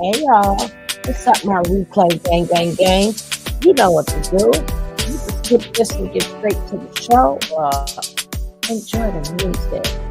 Hey y'all, what's up, my replay gang, gang, gang? You know what to do. You can skip this and get straight to the show. Enjoy the music.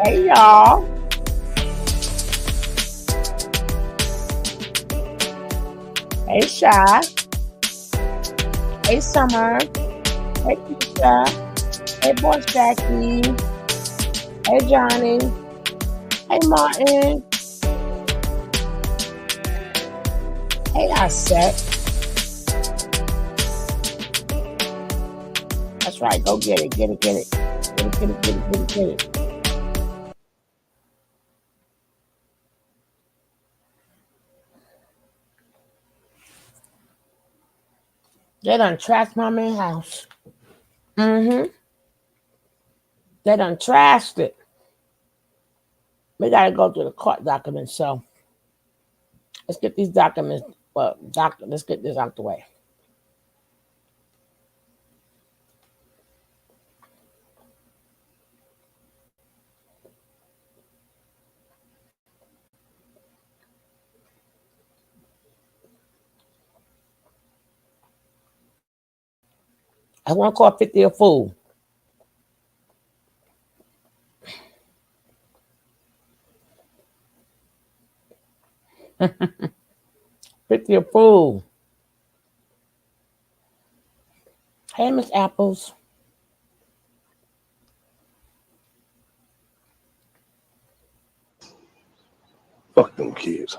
Hey, y'all. Hey, Shy. Hey, Summer. Hey, Keisha. Hey, Boss Jackie. Hey, Johnny. Hey, Martin. Hey, Asset. That's right. Go get it. Get it. Get it. Get it. Get it. Get it. Get it. Get it. They done trashed my man's house. Mm-hmm. They done trashed it. We gotta go through the court documents. So let's get these documents. Well, let's get this out the way. I want to call 50 a fool. 50 a fool. Hey, Miss Apples. Fuck them kids.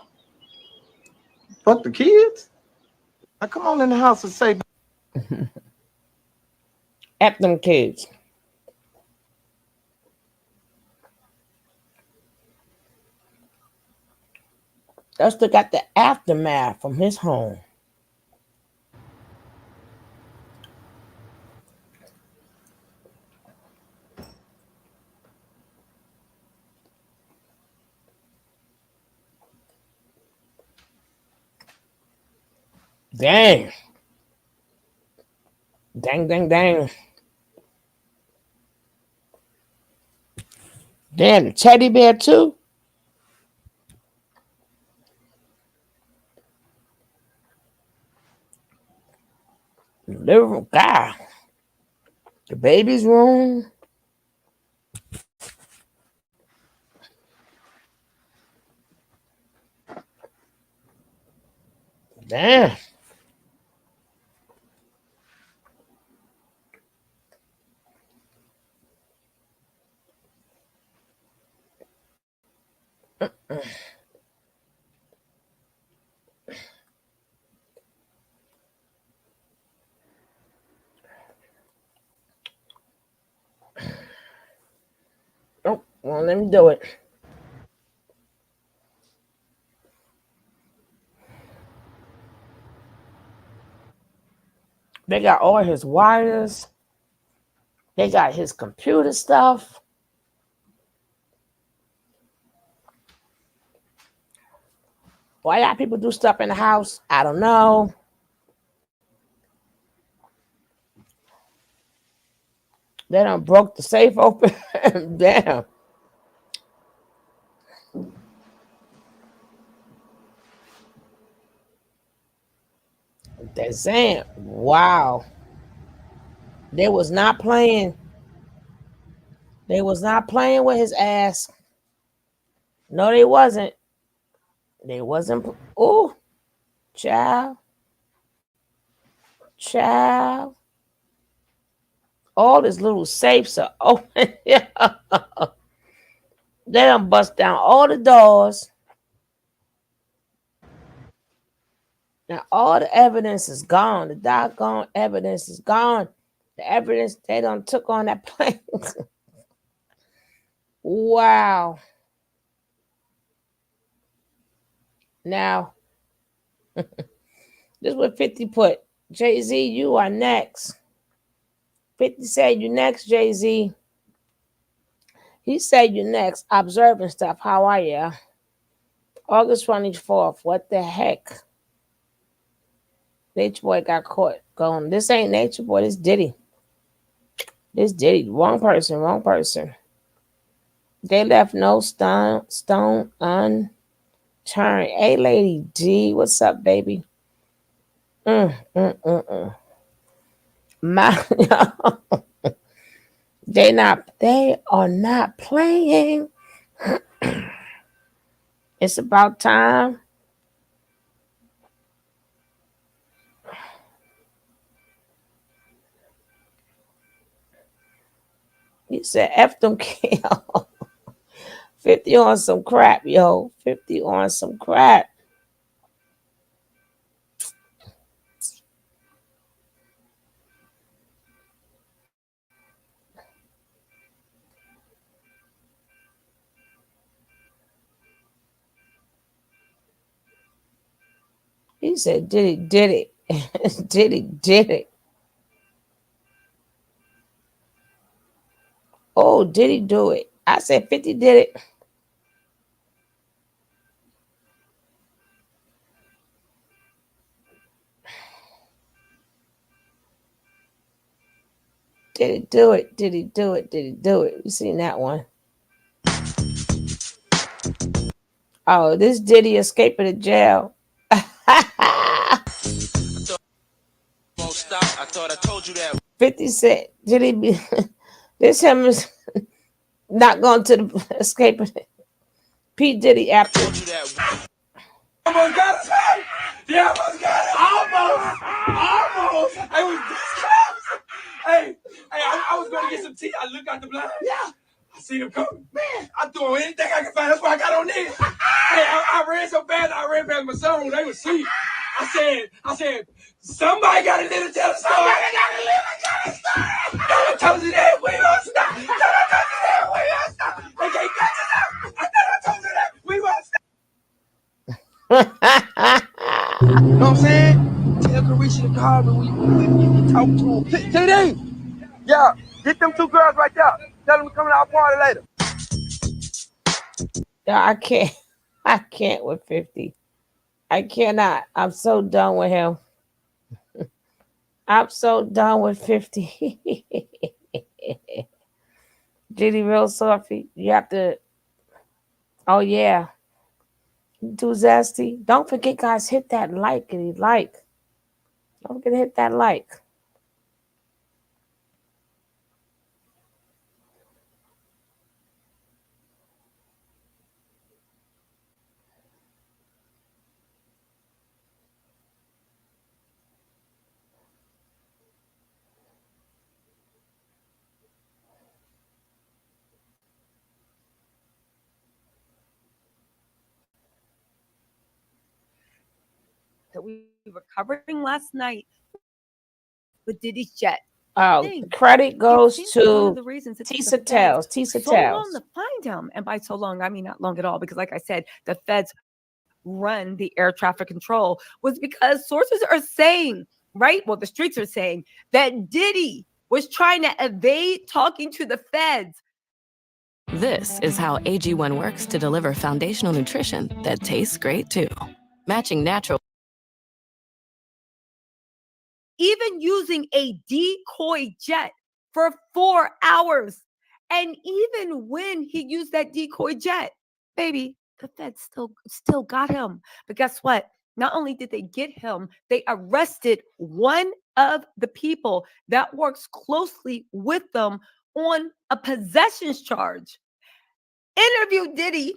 Fuck the kids? I come on in the house and say, F them kids. They still got the aftermath from his home. Dang. Dang, dang, dang. Damn, the teddy bear too? The living room. God. The baby's room. Damn. Oh, well, let me do it. They got all his wires. They got his computer stuff. Why y'all people do stuff in the house? I don't know. They done broke the safe open. Damn. They're saying, wow. They was not playing. They was not playing with his ass. No, they wasn't. They wasn't. Oh, child. Child. All his little safes are open. Yeah. They done bust down all the doors. Now all the evidence is gone. The doggone evidence is gone. The evidence they done took on that plane. Wow. Now, this is what 50 put. Jay-Z, you are next. 50 said you next, Jay-Z. He said you next. Observing stuff. How are you? August 24th. What the heck? Nature Boy got caught going. This ain't Nature Boy. This Diddy. This Diddy. Wrong person. Wrong person. They left no stone unturned. Hey, Lady D. What's up, baby? My, They are not playing. It's about time. He said F them kill. 50 on some crap, yo. 50 on some crap. He said, Diddy did it. Diddy did it. Oh, did he do it? I said 50 did it. Did he do it? Did he do it? Did he do it? You seen that one? Oh, this Diddy escaping the jail. Won't stop. I thought I told you that. 50 Cent. Did he be this him is not going to the escaping P. Diddy after. Told you that. Almost got it. Yeah, almost got it. Almost. I was this close. Hey, I was going to get some tea. I looked out the blind. Yeah. I see them coming. Man, I threw anything I could find. That's why I got on there. Hey, I ran so fast, I ran past my son. They was asleep. I said, somebody got to live to tell the story. Somebody got to live to tell the story. I told you that. We won't stop. I told you that. We won't stop. They can't catch us up. I told you that. We won't stop. You know what I'm saying? Tell Carisha to call me when you talk to him. TD! Yeah, get them two girls right there. Tell them to come to our party later. No, I can't. I can't with 50. I cannot. I'm so done with him. I'm so done with 50. Diddy real softy. You have to. Oh yeah. Too zesty. Don't forget, guys, hit that like. Don't forget to hit that like. That we were covering last night with Diddy's jet. Oh, the credit goes to Tisa Tales. Tisa So long Tales. to find him, and by so long, I mean not long at all, because like I said, the feds run the air traffic control was because sources are saying, right? Well, the streets are saying that Diddy was trying to evade talking to the feds. This is how AG1 works to deliver foundational nutrition that tastes great too. Matching natural. Even using a decoy jet for 4 hours. And even when he used that decoy jet, baby, the feds still got him. But guess what? Not only did they get him, they arrested one of the people that works closely with them on a possessions charge. Interviewed Diddy,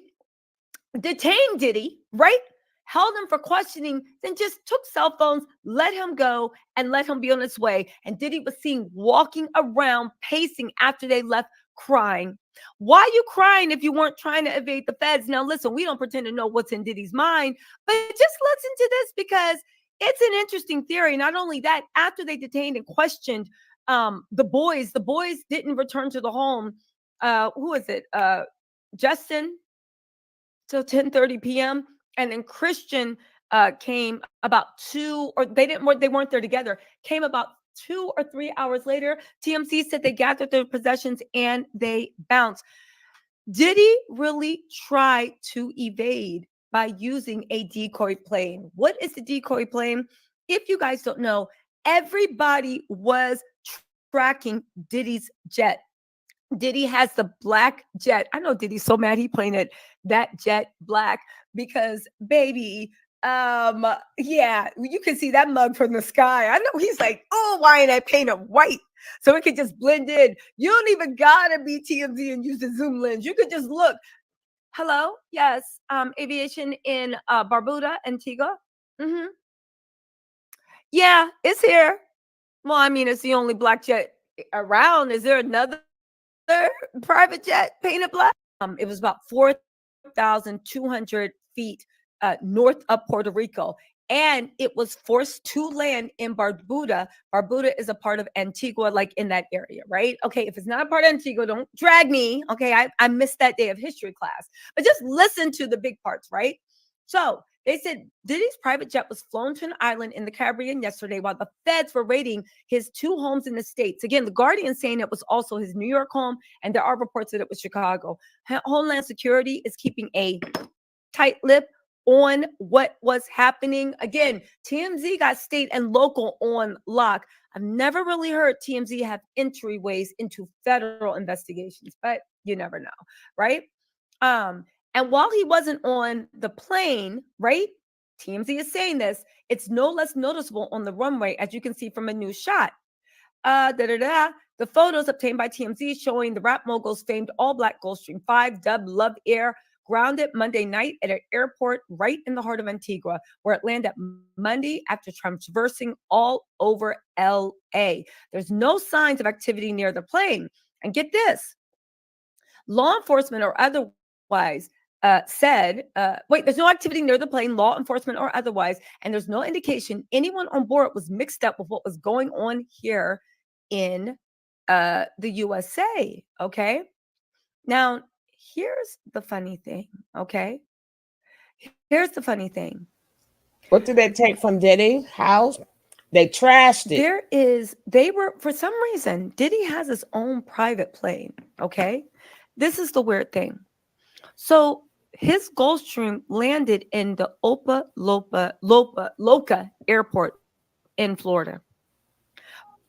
detained Diddy, right? Held him for questioning, then just took cell phones, let him go, and let him be on his way. And Diddy was seen walking around, pacing after they left, crying. Why are you crying if you weren't trying to evade the feds? Now, listen, we don't pretend to know what's in Diddy's mind, but just listen to this because it's an interesting theory. Not only that, after they detained and questioned the boys didn't return to the home. Who is it? Justin till 10:30 p.m. And then Christian came about they weren't there together, came about 2 or 3 hours later. TMC said they gathered their possessions and they bounced. Diddy really tried to evade by using a decoy plane. What is the decoy plane? If you guys don't know, everybody was tracking Diddy's jet. Diddy has the black jet. I know Diddy's so mad he painted that jet black because, baby, Yeah, you can see that mug from the sky. I know he's like, oh, why ain't I paint it white? So it could just blend in. You don't even gotta be TMZ and use the zoom lens. You could just look. Hello, yes, aviation in Barbuda, Antigua. Mm-hmm. Yeah, it's here. Well, I mean, it's the only black jet around. Is there another private jet painted black? It was about 4,200 feet north of Puerto Rico. And it was forced to land in Barbuda. Barbuda is a part of Antigua, like in that area, right? Okay, if it's not a part of Antigua, don't drag me. Okay, I missed that day of history class. But just listen to the big parts, right? So they said Diddy's private jet was flown to an island in the Caribbean yesterday while the feds were raiding his two homes in the States. Again, the Guardian saying it was also his New York home, and there are reports that it was Chicago. Homeland Security is keeping a tight lip on what was happening. Again, TMZ got state and local on lock. I've never really heard TMZ have entryways into federal investigations, but you never know, right? And while he wasn't on the plane, right? TMZ is saying this, it's no less noticeable on the runway, as you can see from a new shot. The photos obtained by TMZ showing the rap mogul's famed all-black Gulfstream 5, dubbed Love Air, grounded Monday night at an airport right in the heart of Antigua, where it landed Monday after traversing all over LA. There's no signs of activity near the plane. And get this, law enforcement or otherwise there's no activity near the plane, law enforcement or otherwise, and there's no indication anyone on board was mixed up with what was going on here in the USA. Okay. Now, here's the funny thing. Okay. Here's the funny thing. What did they take from Diddy house? They trashed it. For some reason, Diddy has his own private plane. Okay. This is the weird thing. So his Gulfstream landed in the Loca Airport in Florida.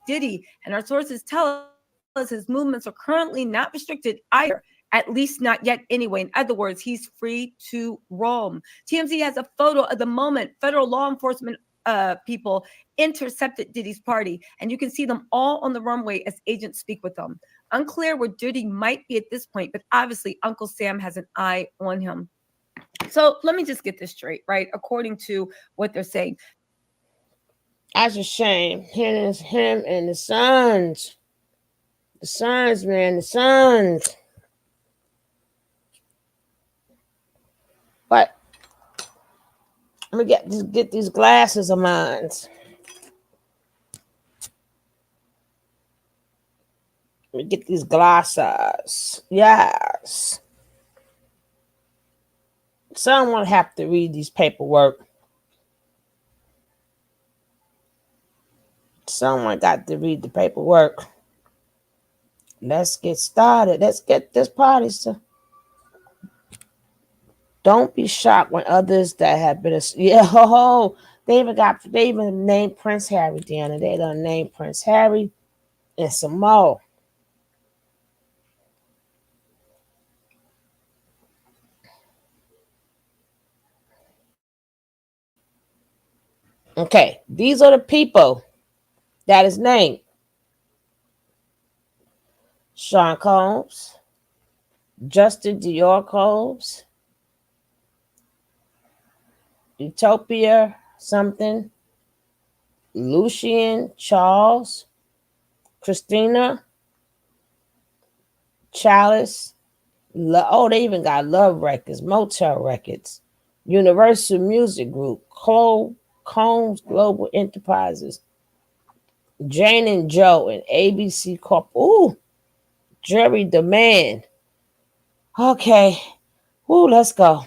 Diddy, and our sources tell us his movements are currently not restricted either, at least not yet anyway. In other words, he's free to roam. TMZ has a photo of the moment federal law enforcement people intercepted Diddy's party, and you can see them all on the runway as agents speak with them. Unclear where Diddy might be at this point, but obviously Uncle Sam has an eye on him. So let me just get this straight, right? According to what they're saying. That's a shame. Him and the sons. The sons, man, the sons. But let me get these glasses of mine. Let me get these glasses. Yes. Someone have to read these paperwork. Someone got to read the paperwork. Let's get started. Let's get this party started. Don't be shocked when others that have been they even named Prince Harry down, and they done named Prince Harry and some more. Okay, these are the people that is named: Sean Combs, Justin Dior Combs, Utopia something, Lucian Charles, Christina Chalice. They even got Love Records, Motel Records, Universal Music Group, Combs Global Enterprises, Jane and Joe, and ABC Corp. Ooh, Jerry Demand. Okay. Ooh, let's go.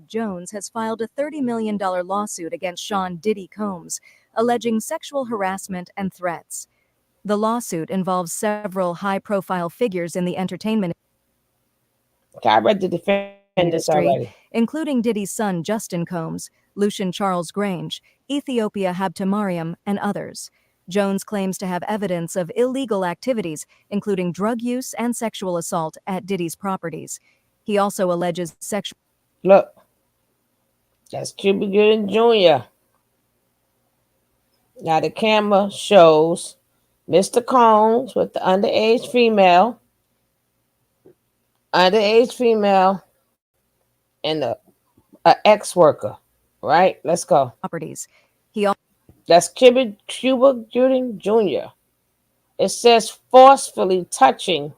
Jones has filed a $30 million lawsuit against Sean Diddy Combs, alleging sexual harassment and threats. The lawsuit involves several high-profile figures in the entertainment I read the defendants already, including Diddy's son Justin Combs, Lucian Charles Grange, Ethiopia Habtemariam, and others. Jones claims to have evidence of illegal activities, including drug use and sexual assault at Diddy's properties. He also alleges sexual... Look. That's Cuba Gooding Jr. Now the camera shows Mr. Combs with the underage female, and a ex worker. Right? Let's go. Properties. He also That's Cuba Gooding Jr. It says forcefully touching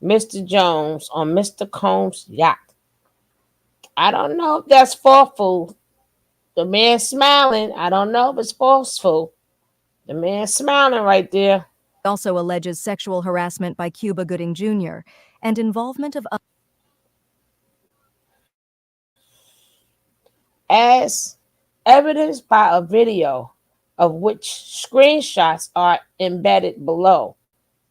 Mr. Jones on Mr. Combs' yacht. I don't know if that's forceful. The man smiling. I don't know if it's forceful. The man smiling right there. also alleges sexual harassment by Cuba Gooding Jr. and involvement of As evidenced by a video of which screenshots are embedded below.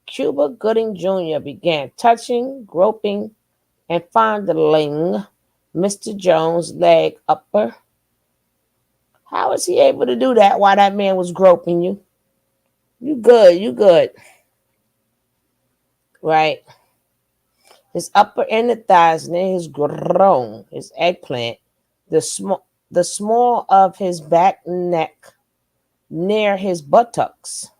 Cuba Gooding Jr. began touching, groping, and fondling Mr. Jones' leg upper. How is he able to do that while that man was groping you? You good, you good. Right? His upper inner thighs near his groin, his eggplant, the small of his back neck near his buttocks,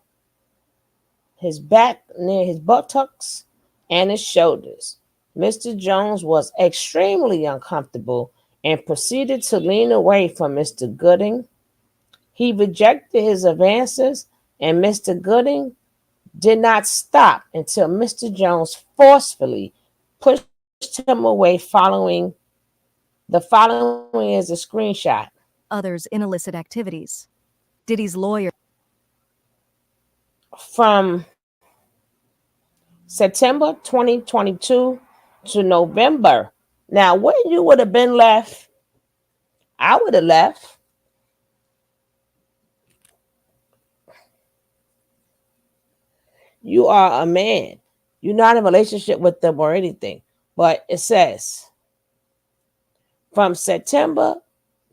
his back near his buttocks, and his shoulders. Mr. Jones was extremely uncomfortable and proceeded to lean away from Mr. Gooding. He rejected his advances, and Mr. Gooding did not stop until Mr. Jones forcefully pushed him away. Following is a screenshot. others in illicit activities. Diddy's lawyer From September 2022 to November. Now, where you would have been left, I would have left. You are a man. You're not in a relationship with them or anything. But it says from September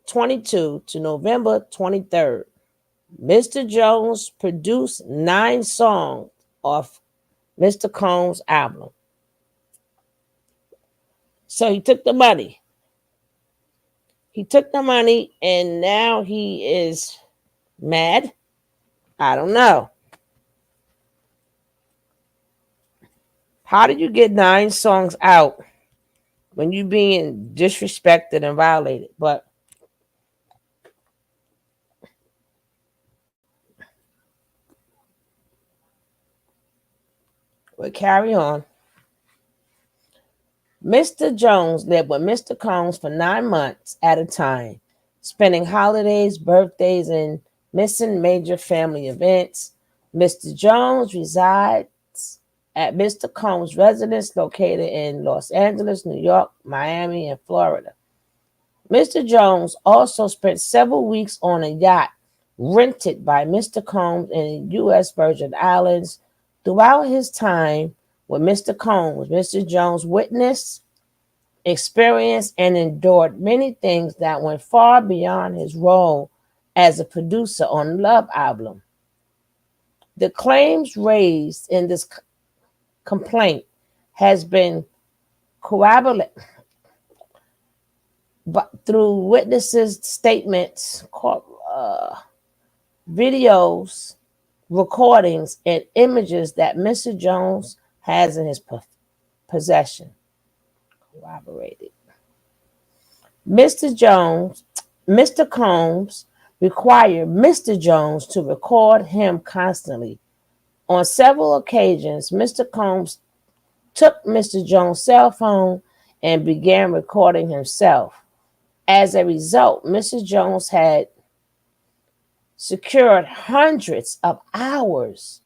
22 to November 23rd, Mr. Jones produced 9 songs off Mr. Combs' album. So he took the money. And now he is mad. I don't know. How did you get 9 songs out when you being disrespected and violated? But we'll carry on. Mr. Jones lived with Mr. Combs for 9 months at a time, spending holidays, birthdays, and missing major family events. Mr. Jones resides at Mr. Combs' residence located in Los Angeles, New York, Miami, and Florida. Mr. Jones also spent several weeks on a yacht rented by Mr. Combs in the U.S. Virgin Islands. Throughout his time with Mr. Combs, Mr. Jones witnessed, experienced, and endured many things that went far beyond his role as a producer on the Love album. The claims raised in this complaint has been corroborated but through witnesses' statements, videos, recordings, and images that Mr. Jones has in his possession. Corroborated. Mr. Combs required Mr. Jones to record him constantly. On several occasions, Mr. Combs took Mr. Jones' cell phone and began recording himself. As a result, Mr. Jones had secured hundreds of hours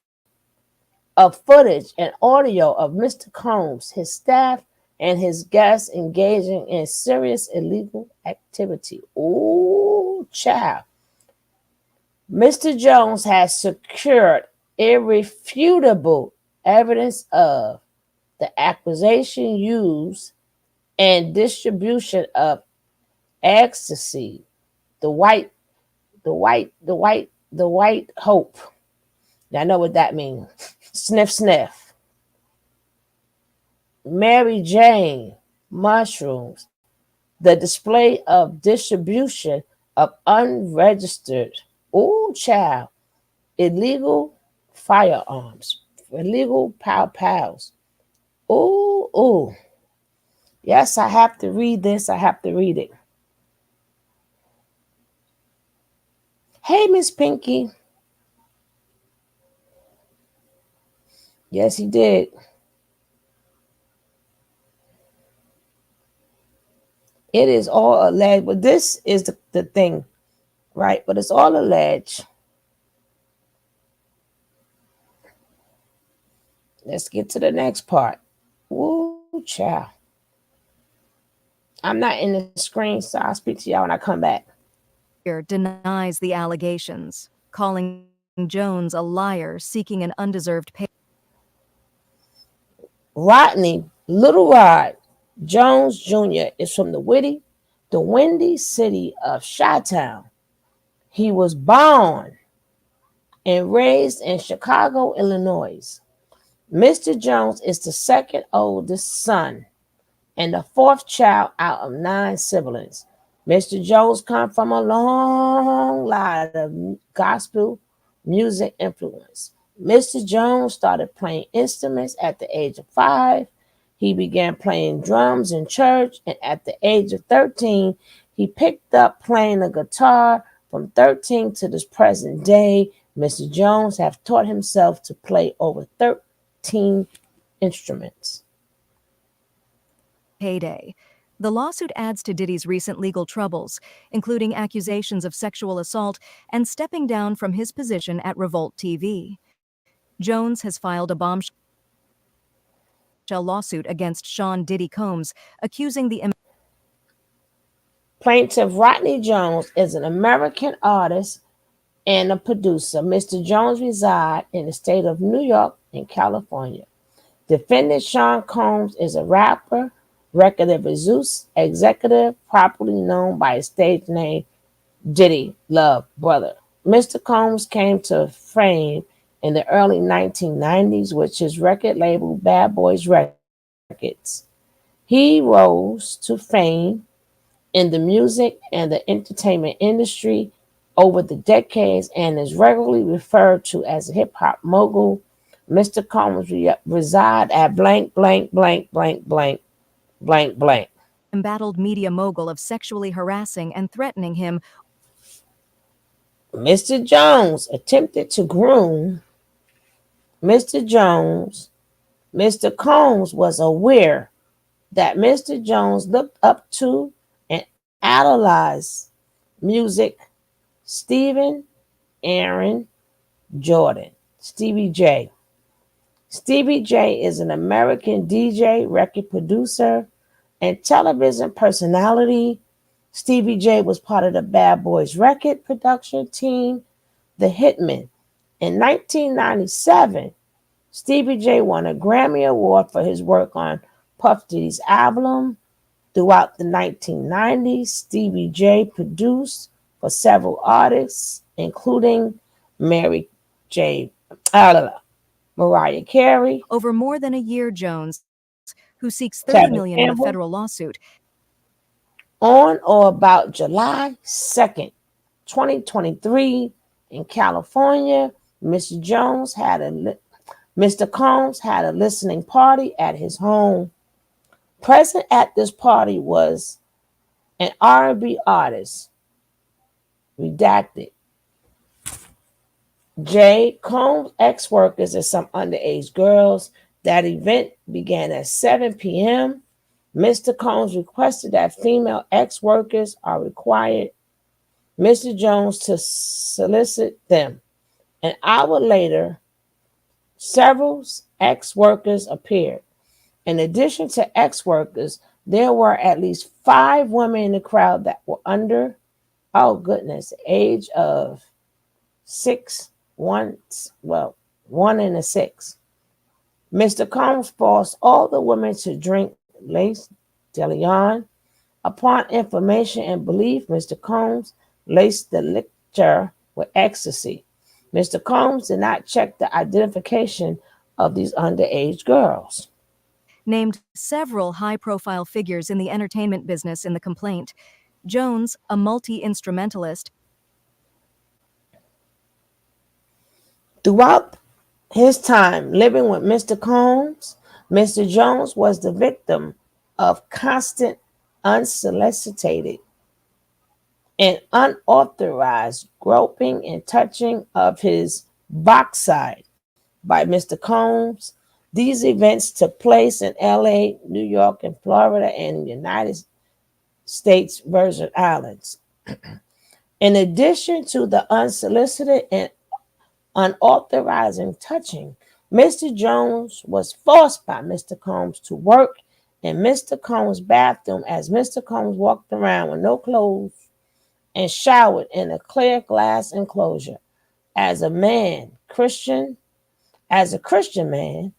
of footage and audio of Mr. Combs, his staff, and his guests engaging in serious illegal activity. Ooh, child. Mr. Jones has secured irrefutable evidence of the acquisition, use, and distribution of ecstasy, the white hope. Now I know what that means. Sniff, sniff. Mary Jane, mushrooms, the display of distribution of unregistered, ooh, child, illegal firearms, illegal pows. Ooh, ooh. Yes, I have to read this. I have to read it. Hey, Miss Pinky. Yes, he did. It is all alleged, but this is the thing, right? But it's all alleged. Let's get to the next part. Ooh, child. I'm not in the screen, so I'll speak to y'all when I come back. Denies the allegations, calling Jones a liar seeking an undeserved pay. Rodney Little Rod Jones Jr. is from the windy city of Chi-Town. He was born and raised in Chicago, Illinois. Mr. Jones is the second oldest son and the fourth child out of 9 siblings. Mr. Jones comes from a long line of gospel music influence. Mr. Jones started playing instruments at the age of 5. He began playing drums in church, and at the age of 13, he picked up playing the guitar. From 13 to this present day, Mr. Jones has taught himself to play over 13 instruments. Payday. The lawsuit adds to Diddy's recent legal troubles, including accusations of sexual assault and stepping down from his position at Revolt TV. Jones has filed a bombshell lawsuit against Sean Diddy Combs, accusing the Plaintiff Rodney Jones is an American artist and a producer. Mr. Jones resides in the state of New York and California. Defendant Sean Combs is a rapper, record executive, properly known by his stage name Diddy Love Brother. Mr. Combs came to fame in the early 1990s with his record label Bad Boys Records. He rose to fame in the music and the entertainment industry over the decades and is regularly referred to as a hip hop mogul. Mr. Combs reside at blank, blank, blank, blank, blank, blank, blank. embattled media mogul of sexually harassing and threatening him. Mr. Jones attempted to groom Mr. Jones. Mr. Combs was aware that Mr. Jones looked up to and idolized music Stephen Aaron Jordan, Stevie J. Stevie J is an American DJ, record producer, and television personality. Stevie J was part of the Bad Boys record production team, The Hitmen. In 1997, Stevie J won a Grammy Award for his work on Puff Diddy's album. Throughout the 1990s, Stevie J produced for several artists, including Mary J. Mariah Carey. Over more than a year, Jones, who seeks $30 Kevin million in a Campbell. federal lawsuit, On or about July 2nd, 2023, in California, Mr. Combs had a listening party at his home. Present at this party was an R&B artist, redacted. J. Combs' ex-workers and some underage girls. That event began at 7 p.m. Mr. Combs requested that female ex-workers are required Mr. Jones to solicit them. An hour later, several ex-workers appeared. In addition to ex-workers, there were at least 5 women in the crowd that were under, age of 1 and 6. Mr. Combs forced all the women to drink Lace de Leon. Upon information and belief, Mr. Combs laced the liquor with ecstasy. Mr. Combs did not check the identification of these underage girls. named several high-profile figures in the entertainment business in the complaint. Jones, a multi-instrumentalist, Throughout his time living with Mr. Combs, Mr. Jones was the victim of constant, unsolicited, and unauthorized groping and touching of his backside by Mr. Combs. These events took place in LA, New York, and Florida, and United States Virgin Islands. In addition to the unsolicited and unauthorized touching, Mr. Jones was forced by Mr. Combs to work in Mr. Combs' bathroom as Mr. Combs walked around with no clothes and showered in a clear glass enclosure. As a Christian man,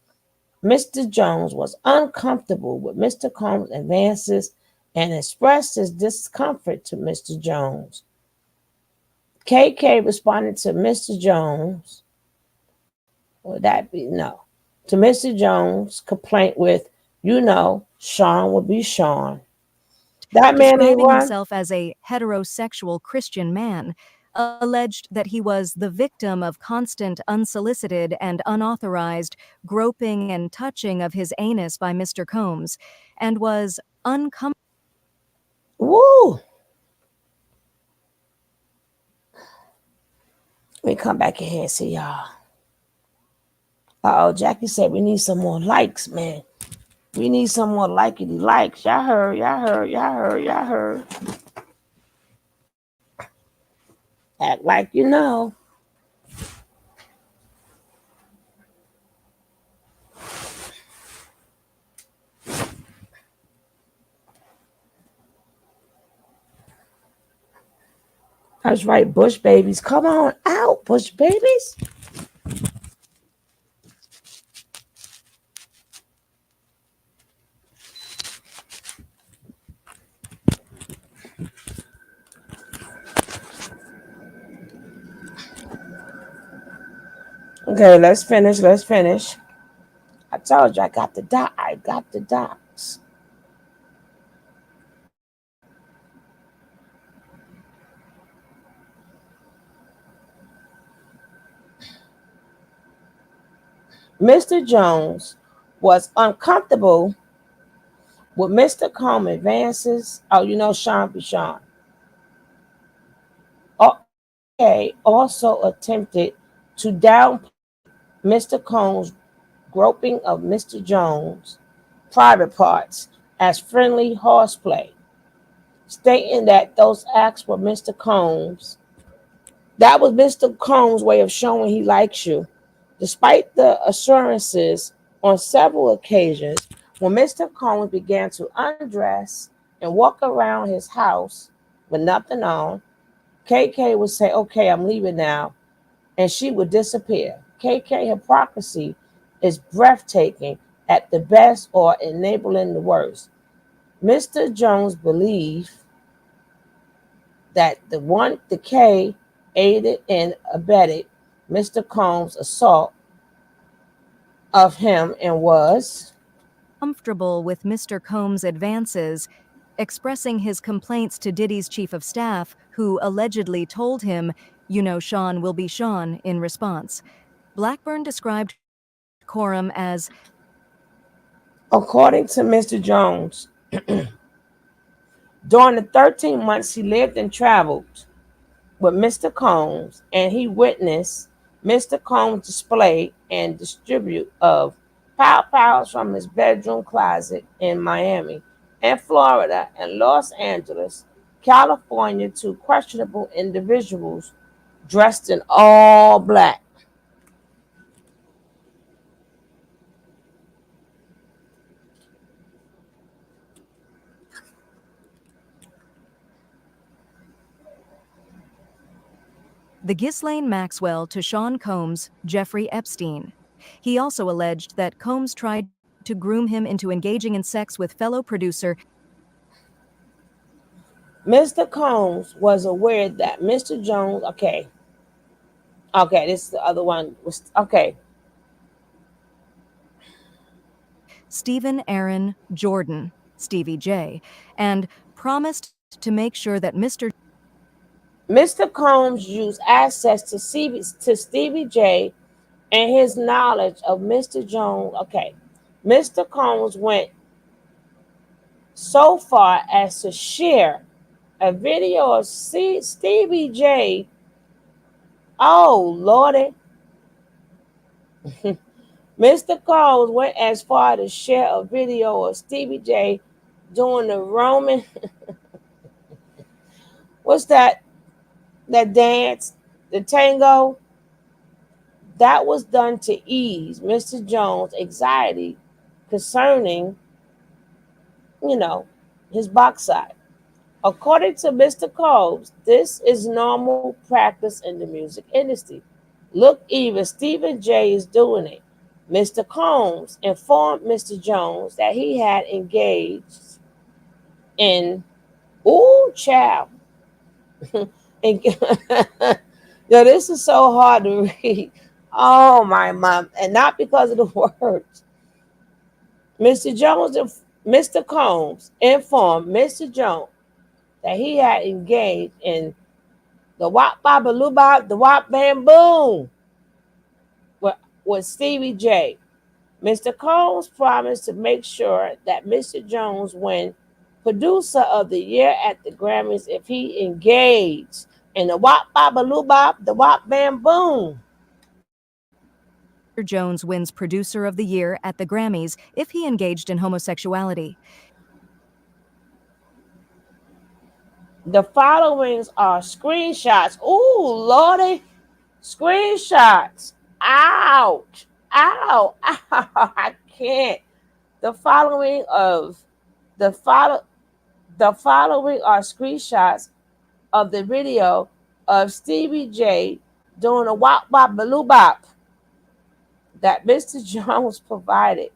Mr. Jones was uncomfortable with Mr. Combs' advances and expressed his discomfort to Mr. Jones. KK responded to Mr. Jones, would that be no, to Mr. Jones' complaint with, Sean will be Sean. That man ain't describing one. himself as a heterosexual Christian man, alleged that he was the victim of constant unsolicited and unauthorized groping and touching of his anus by Mr. Combs, and was uncomfortable. Woo! Let me come back in here and see y'all. Jackie said we need some more likes, man. We need some more likety likes. Y'all heard. Act like you know. That's right, Bush babies. Come on out, Bush babies. Okay, let's finish. I told you I got the docs. Mr. Jones was uncomfortable with Mr. Combs' advances. Sean be Sean. Okay, also attempted to downplay Mr. Combs' groping of Mr. Jones' private parts as friendly horseplay, stating that those acts were Mr. Combs. That was Mr. Combs' way of showing he likes you. Despite the assurances on several occasions, when Mr. Combs began to undress and walk around his house with nothing on, KK would say, "Okay, I'm leaving now," and she would disappear. KK hypocrisy is breathtaking at the best or enabling the worst. Mr. Jones believed that the K aided and abetted Mr. Combs' assault of him and was Comfortable with Mr. Combs' advances, expressing his complaints to Diddy's chief of staff, who allegedly told him, Sean will be Sean, in response. Blackburn described Coram as, according to Mr. Jones, during the 13 months he lived and traveled with Mr. Combs, and he witnessed Mr. Combs display and distribute of pows from his bedroom closet in Miami and Florida and Los Angeles, California, to questionable individuals dressed in all black. the Ghislaine Maxwell to Sean Combs, Jeffrey Epstein. He also alleged that Combs tried to groom him into engaging in sex with fellow producer. Mr. Combs was aware that Mr. Jones, okay, this is the other one. Okay. Stephen Aaron Jordan, Stevie J, and promised to make sure that Mr. Combs used access to Stevie J and his knowledge of Mr. Jones. Okay, Mr. Combs went so far as to share a video of Stevie J. Oh, Lordy. Mr. Combs went as far to share a video of Stevie J doing the Roman. What's that? That dance? The tango? That was done to ease Mr. Jones' anxiety concerning, his backside. According to Mr. Combs, this is normal practice in the music industry. Look, even Stephen J is doing it. Mr. Combs informed Mr. Jones that he had engaged in, ooh, child. And, yo, this is so hard to read. Oh, my mom. And not because of the words. Mr. Combs informed Mr. Jones that he had engaged in the wop baba lubop, the wop bam boom with Stevie J. Mr. Combs promised to make sure that Mr. Jones win Producer of the Year at the Grammys if he engaged in the wop baba lubop, the wop bam boom. Jones wins Producer of the Year at the Grammys if he engaged in homosexuality. The following are screenshots. Ooh, Lordy. Screenshots. Ouch. Ow. Ow. I can't. The following of the follow the following are screenshots of the video of Stevie J doing a wop bop baloo bop that Mr. Jones provided.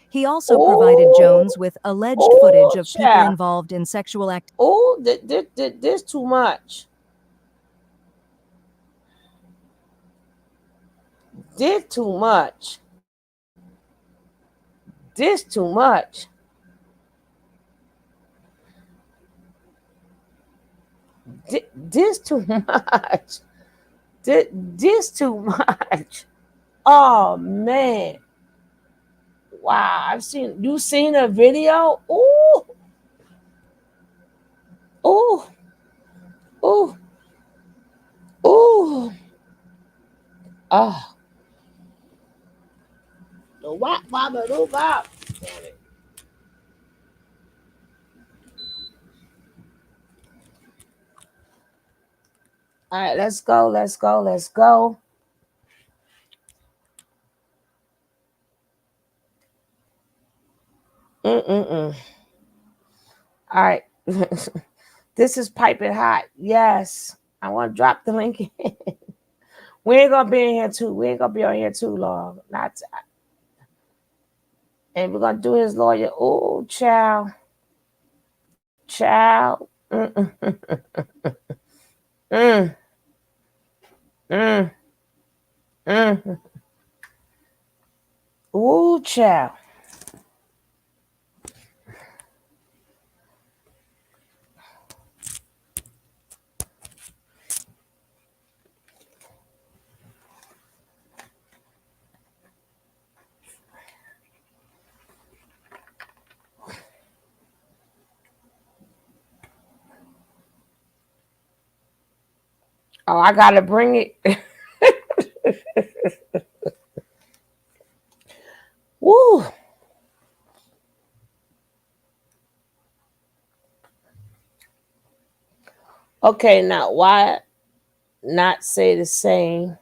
He also provided Jones with alleged footage of people child. involved in sexual activity. Oh, this too much. This too much. This too much. This too much. This too much. Oh man. Wow. You seen a video? Ooh. Ooh. Ooh. Ooh. Oh. The wop baba doo bop. Damn it. All right, let's go. Let's go. Let's go. Mm-mm-mm. All right. This is piping hot. Yes. I want to drop the link in. We ain't gonna be in here too. We ain't gonna be on here too long. Not. And we're gonna do his lawyer. Oh, child. Child. Mm. Mm. Mm. Ooh, child. Oh, I gotta bring it. Woo. Okay, now why not say the same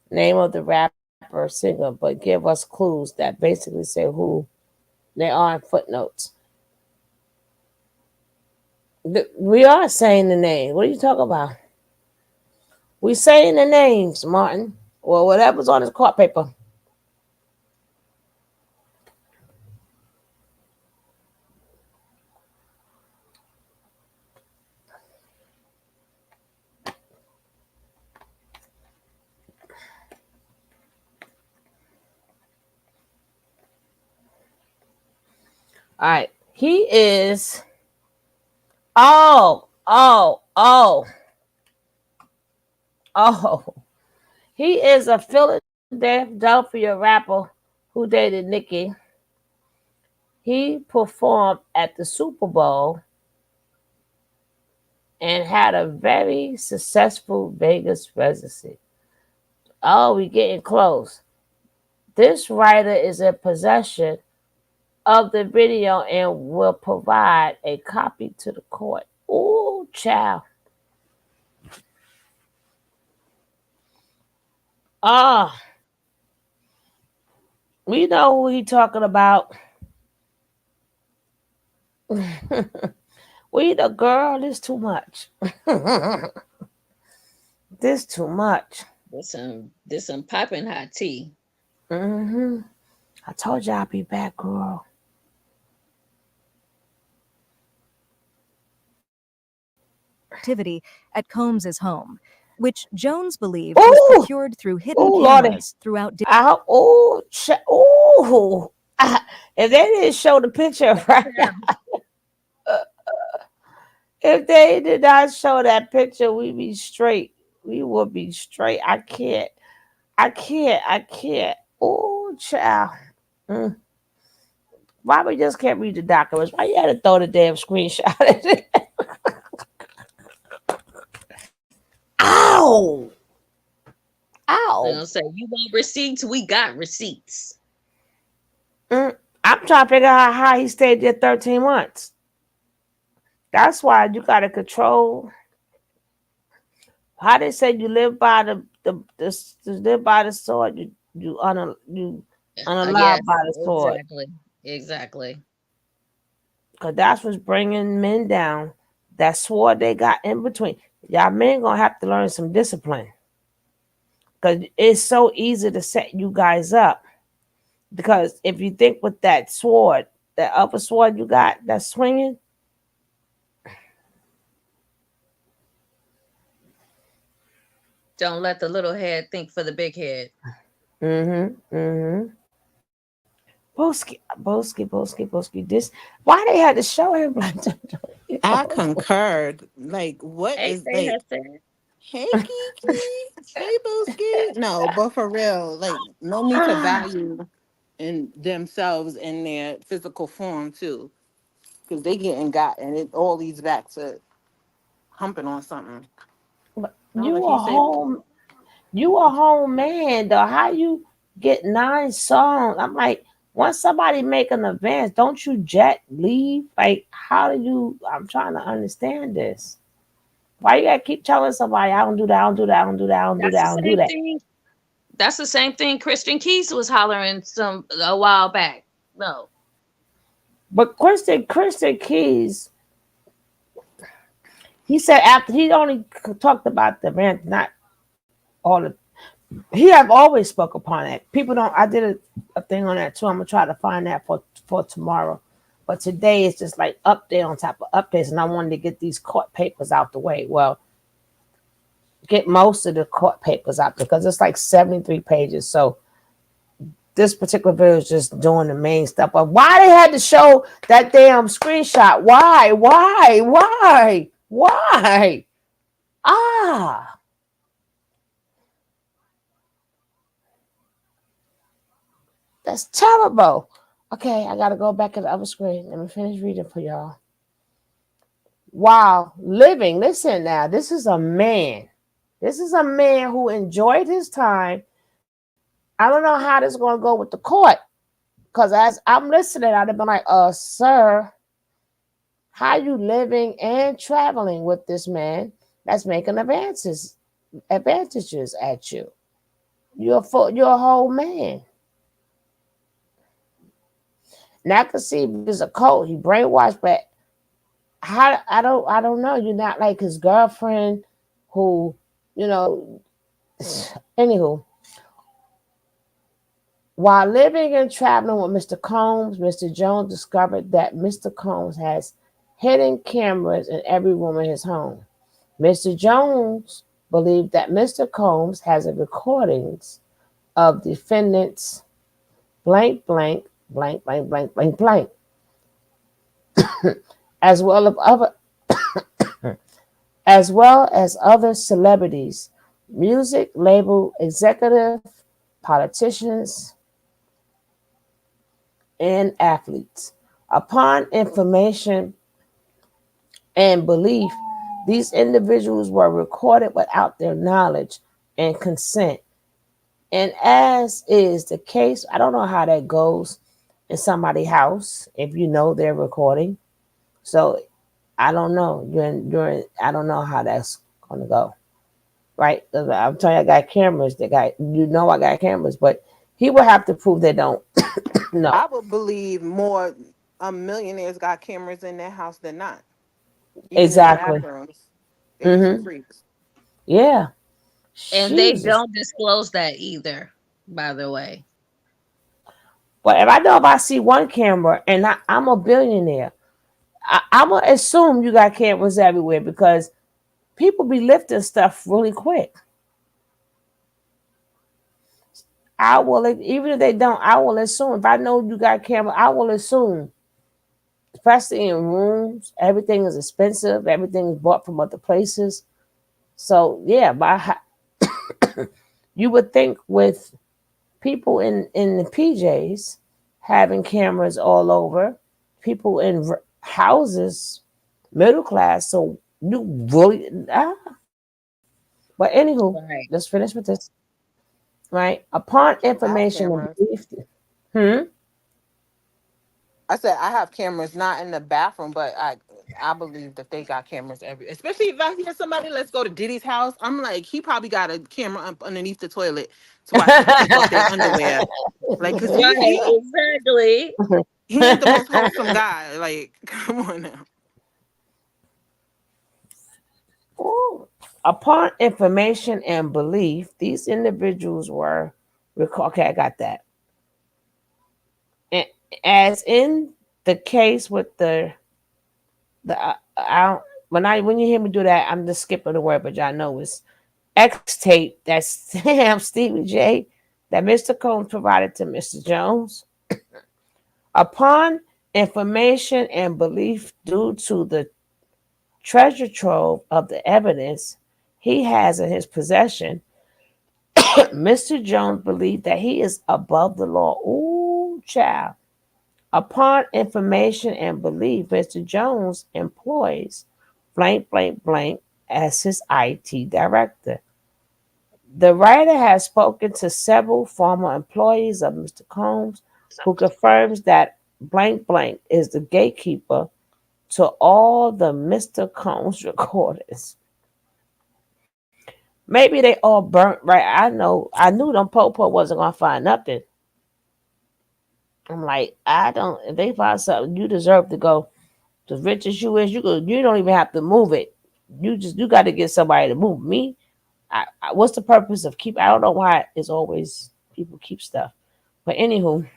name of the rapper or singer, but give us clues that basically say who they are in footnotes? We are saying the name. What are you talking about? We saying the names, Martin. Or whatever's on his court paper. All right. He is. Oh. He is a Philadelphia rapper who dated Nicki. He performed at the Super Bowl and had a very successful Vegas residency. Oh, we getting close. This writer is in possession of the video and will provide a copy to the court. Ooh, child. Ah, we know who he talking about. We the girl, this too much. This too much. This some popping hot tea. Mm-hmm. I told you I'll be back, girl. Activity at Combs's home, which Jones believed was procured through hidden cameras throughout. If they didn't show the picture right now, if they did not show that picture, we'd be straight. We would be straight. I can't. Oh, child. Mm. Why we just can't read the documents? Why you had to throw the damn screenshot at it? Ow! Ow! I'm gonna say you want receipts? We got receipts. I'm trying to figure out how he stayed there 13 months. That's why you gotta control. How they say you live by the live by the sword, you unalive by the sword. Exactly. Cause that's what's bringing men down. That sword they got in between. Y'all men gonna have to learn some discipline. Cause it's so easy to set you guys up. Because if you think with that sword, that upper sword you got that's swinging. Don't let the little head think for the big head. Boski. This why they had to show him like that? I concurred. Like, what Hey, is like, hey Kiki, hey Booski. No, but for real, like, no need to value in themselves in their physical form too, because they getting got, and it all leads back to humping on something. No, like he said, You a home man though. How you get 9 songs? I'm like, once somebody make an advance, don't you jet leave? Like, how do you? I'm trying to understand this. Why you gotta keep telling somebody I don't do that, I don't do that, I don't do that, I don't do that, I don't do that? That's the same thing Christian Keys was hollering a while back. No. But Christian Keys, he said after he only talked about the rant, not all the. He have always spoke upon it. People don't. I did a thing on that too. I'm gonna try to find that for tomorrow. But today it's just like update on top of updates, and I wanted to get these court papers out the way. Well, get most of the court papers out there because it's like 73 pages. So this particular video is just doing the main stuff. But why they had to show that damn screenshot? Why? Ah. That's terrible. Okay, I gotta go back to the other screen. Let me finish reading for y'all. While living, listen now, this is a man. This is a man who enjoyed his time. I don't know how this is gonna go with the court. Because as I'm listening, I'd have been like, sir, how you living and traveling with this man that's making advantages at you? You're a whole man. Now I can see there's a code. He brainwashed, but how I don't know. You're not like his girlfriend who, anywho. While living and traveling with Mr. Combs, Mr. Jones discovered that Mr. Combs has hidden cameras in every room in his home. Mr. Jones believed that Mr. Combs has a recordings of defendants blank. as well as other as well as other celebrities, music label executive, politicians, and athletes. Upon information and belief, these individuals were recorded without their knowledge and consent. And as is the case, I don't know how that goes in somebody's house if you know they're recording. So I don't know. I don't know how that's gonna go. Right? 'Cause I'm telling you, I got cameras. I got cameras, but he will have to prove they don't. No. I would believe more millionaires got cameras in their house than not, even in Exactly. bathrooms. They some Mm-hmm. freaks. Yeah. And they Jesus. don't disclose that either, by the way. But if I see one camera and I'm a billionaire, I'm gonna assume you got cameras everywhere because people be lifting stuff really quick. I will, even if they don't, I will assume. If I know you got camera, I will assume, especially in rooms, everything is expensive. Everything is bought from other places. So yeah, you would think with people in the PJs having cameras all over, people in houses, middle class. So you really, but anywho, Right. let's finish with this. Right, upon I have information and cameras. belief. Hmm. I said I have cameras not in the bathroom, but I believe that they got cameras every. Especially if I hear somebody, let's go to Diddy's house. I'm like, he probably got a camera up underneath the toilet to watch people take off their underwear. Like, cause Right, exactly. he ain't the most wholesome guy. Like, come on now. Ooh. Upon information and belief, these individuals were recall. Okay, I got that. And as in the case with when you hear me do that, I'm just skipping the word, but y'all know it's X tape. That's Sam Stevie J that Mr. Combs provided to Mr. Jones. Upon information and belief due to the treasure trove of the evidence he has in his possession, Mr. Jones believed that he is above the law. Ooh, child. Upon information and belief, Mr. Jones employs blank, blank, blank as his IT director. The writer has spoken to several former employees of Mr. Combs who confirms that blank, blank is the gatekeeper to all the Mr. Combs recordings. Maybe they all burnt, right? I knew them Popo wasn't gonna find nothing. I'm like, I don't. If they find something, you deserve to go. As rich as you is, you don't even have to move it. You got to get somebody to move me. What's the purpose of keep? I don't know why it's always people keep stuff. But anywho,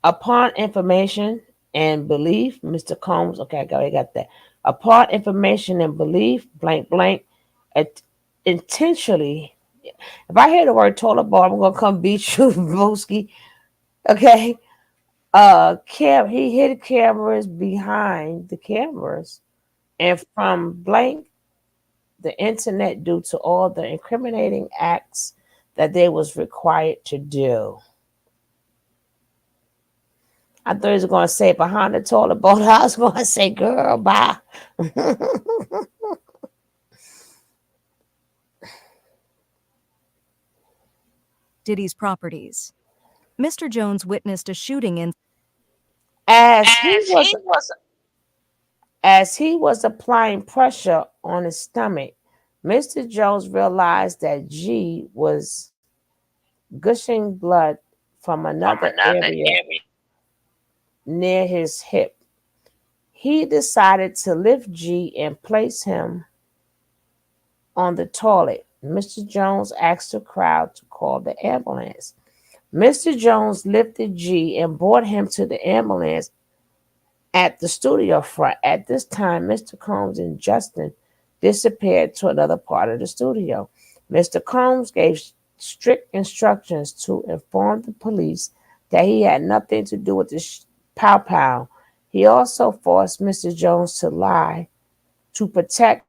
upon information and belief, Mr. Combs. Okay, I got that. Upon information and belief, blank blank, it, intentionally. If I hear the word toilet bowl, I'm gonna come beat you, Booski. Okay. He hid cameras behind the cameras, and from blank the internet due to all the incriminating acts that they was required to do. I thought he was going to say behind the toilet bowl. I was going to say, girl, bye. Diddy's properties. Mr. Jones witnessed a shooting in As he was applying pressure on his stomach, Mr. Jones realized that G was gushing blood from another area near his hip. He decided to lift G and place him on the toilet. Mr. Jones asked the crowd to call the ambulance. Mr. Jones lifted G and brought him to the ambulance at the studio front. At this time, Mr. Combs and Justin disappeared to another part of the studio. Mr. Combs gave strict instructions to inform the police that he had nothing to do with Pow Pow. He also forced Mr. Jones to lie to protect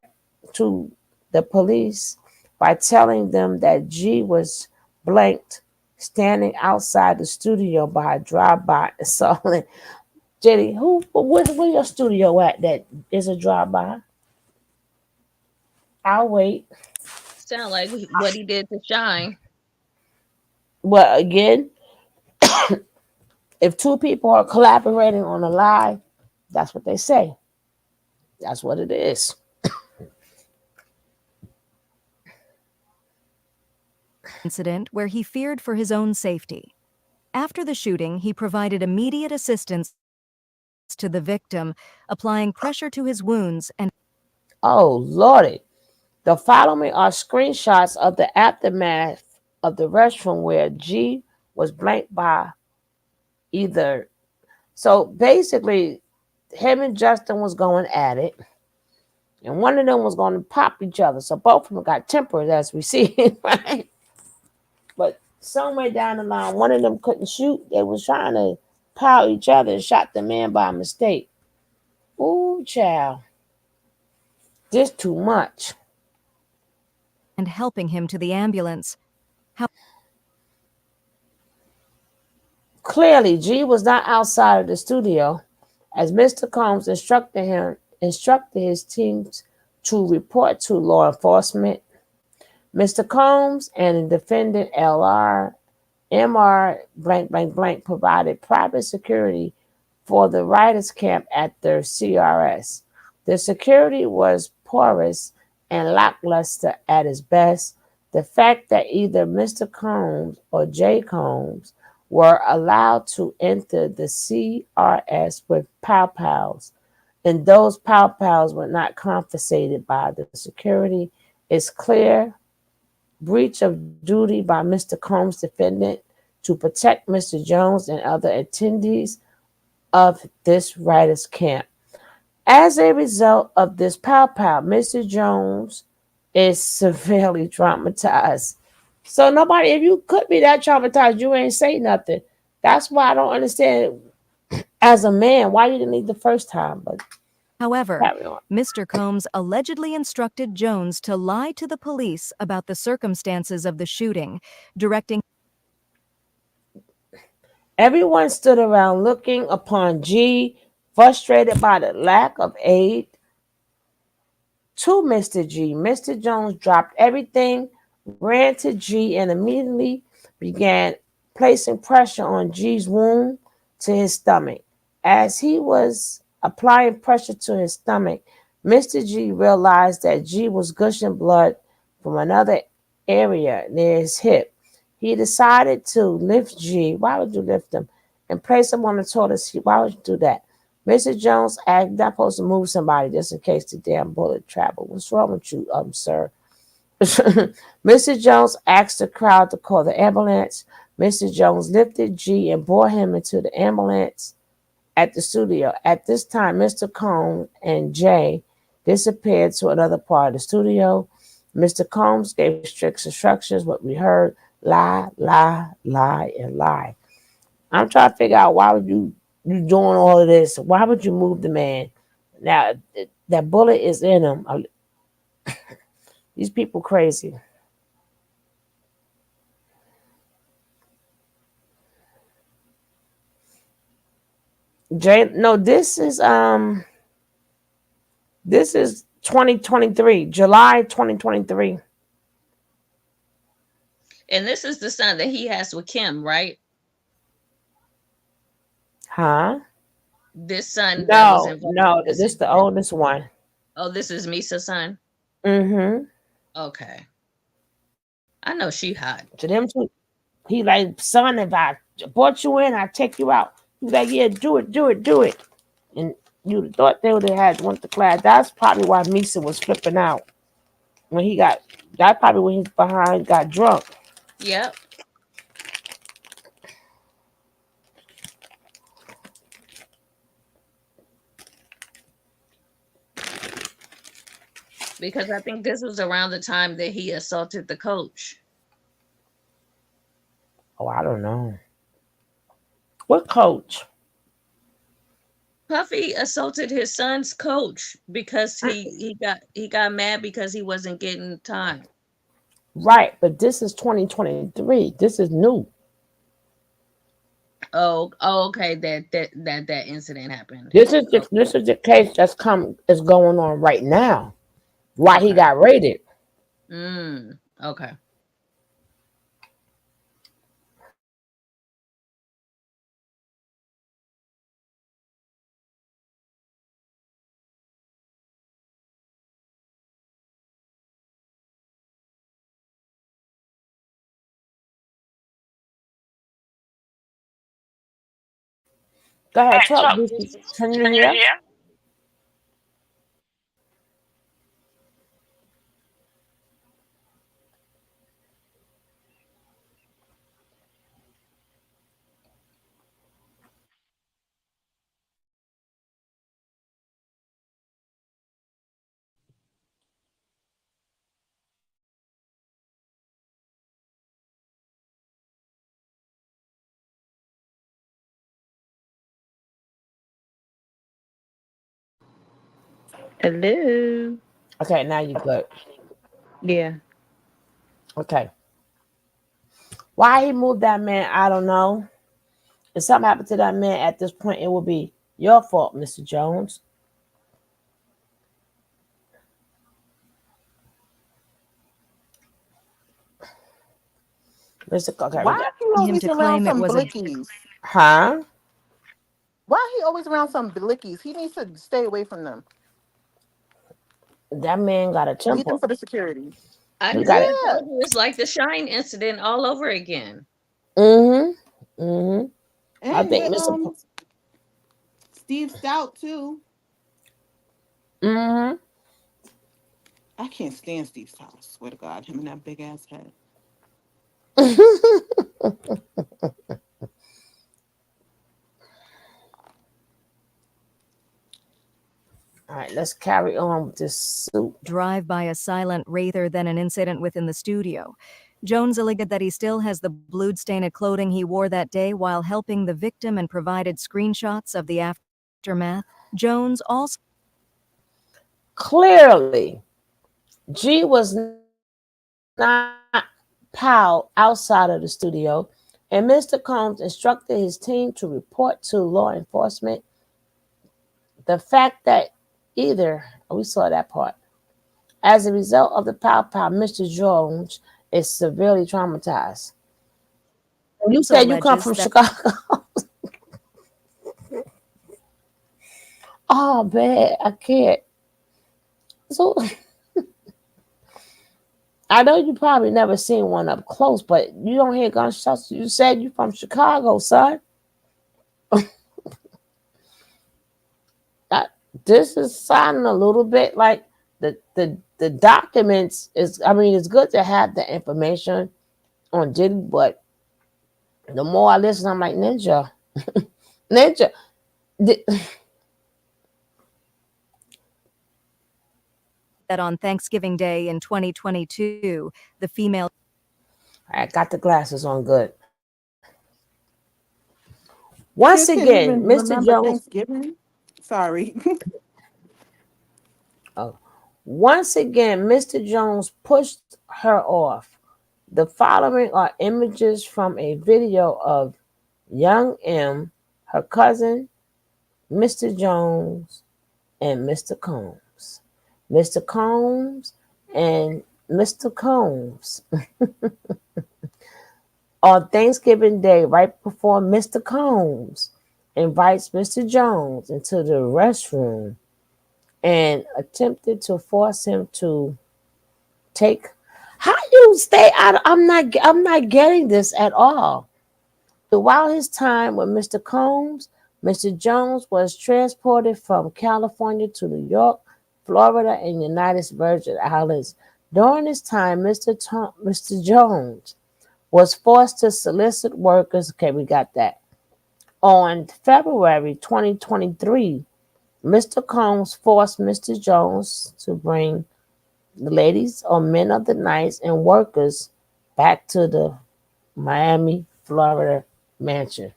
to the police by telling them that G was blanked standing outside the studio by a drive-by assault. Jenny, where your studio at that is a drive-by? I'll wait. Sound like what he did to Shine. Well, again, if two people are collaborating on a lie, that's what they say. That's what it is. Incident where he feared for his own safety. After the shooting, he provided immediate assistance to the victim, applying pressure to his wounds and Oh, Lordy. The following are screenshots of the aftermath of the restroom where G was blanked by either. So basically, him and Justin was going at it, and one of them was going to pop each other. So both of them got tempered, as we see, right? But somewhere down the line, one of them couldn't shoot. They was trying to pile each other and shot the man by mistake. Ooh, child. This too much. helping him to the ambulance. Clearly, G was not outside of the studio, as Mr. Combs instructed his teams to report to law enforcement. Mr. Combs and the defendant LR MR blank blank blank provided private security for the writers' camp at their CRS. The security was porous and lackluster at its best. The fact that either Mr. Combs or J. Combs were allowed to enter the CRS with pow pows, and those pow pows were not confiscated by the security is clear breach of duty by Mr. Combs' defendant to protect Mr. Jones and other attendees of this writers' camp. As a result of this pow pow, Mr. Jones is severely traumatized. So nobody, if you could be that traumatized, you ain't say nothing. That's why I don't understand as a man why you didn't leave the first time. But However, Mr. Combs allegedly instructed Jones to lie to the police about the circumstances of the shooting, directing everyone stood around looking upon G, frustrated by the lack of aid to Mr. G. Mr. Jones dropped everything, ran to G, and immediately began placing pressure on G's wound to his stomach. As he was applying pressure to his stomach, Mr. G realized that G was gushing blood from another area near his hip. He decided to lift G. Why would you lift him? And place him on the toilet seat. Why would you do that? Mr. Jones asked, not supposed to move somebody just in case the damn bullet traveled. What's wrong with you, sir? Mr. Jones asked the crowd to call the ambulance. Mr. Jones lifted G and bore him into the ambulance at the studio. At this time, Mr. Combs and Jay disappeared to another part of the studio. Mr. Combs gave strict instructions, what we heard, lie, lie, lie, and lie. I'm trying to figure out why would you doing all of this? Why would you move the man? Now, that bullet is in him. These people crazy. Jay, no, this is 2023, July 2023. And this is the son that he has with Kim, right? Huh? This son that was involved. No, this is the oldest one. Oh, this is Misa's son? Mm-hmm. Okay. I know she hot. To them too. He like, son, if I brought you in, I take you out. He's like, yeah, do it, do it, do it. And you thought they would have had went to class. That's probably why Misa was flipping out. When he got, that's probably when he's behind, got drunk. Yep. Because I think this was around the time that he assaulted the coach. Oh, I don't know. What coach? Puffy assaulted his son's coach because he got mad because he wasn't getting time. Right, but this is 2023. This is new. Okay. That incident happened. This is the case is going on right now. Why he Okay. got raided? Okay. Go ahead, talk. Lucy. Can you hear? Hello. Okay, now you good. Yeah. Okay. Why he moved that man, I don't know. If something happened to that man at this point, it would be your fault, Mr. Jones. Mr. Okay, we Why got he Him always to around claim it some was a blickies? huh? Why he always around some blickies? He needs to stay away from them. That man got a Leave them temper. for the security. I He just got it. Yeah. told you it's like the Shine incident all over again. Mm-hmm. Mm-hmm. I And think with Mr. Steve Stout too. Mm-hmm. I can't stand Steve Stout. I swear to God, him and that big ass head. All right, let's carry on with this suit. drive by a silent rather than an incident within the studio. Jones alleged that he still has the blood-stained clothing he wore that day while helping the victim and provided screenshots of the aftermath. Jones also Clearly, G was not Powell outside of the studio, and Mr. Combs instructed his team to report to law enforcement the fact that we saw that part. As a result of the pow pow, Mr. Jones is severely traumatized. You said you come alleges from that Chicago. Oh man, I can't. So I know you probably never seen one up close, but you don't hear gunshots. You said you from Chicago, son. That this is sounding a little bit like the documents is. I mean, it's good to have the information on Diddy, but the more I listen, I'm like Ninja, Ninja. on Thanksgiving Day in 2022, the female I got the glasses on good. Once Kids can't again, even Mr. remember Jones. Thanksgiving. Sorry. Oh, once again, Mr. Jones pushed her off. The following are images from a video of young M, her cousin, Mr. Jones, and Mr. Combs. Mr. Combs and Mr. Combs. On Thanksgiving Day, right before Mr. Combs invites Mr. Jones into the restroom and attempted to force him to take. How you stay out? I'm not getting this at all. Throughout his time with Mr. Combs, Mr. Jones was transported from California to New York, Florida, and United Virgin Islands. During this time, Mr. Jones was forced to solicit workers. Okay, we got that. On February 2023, Mr. Combs forced Mr. Jones to bring the ladies or men of the night and workers back to the Miami, Florida mansion.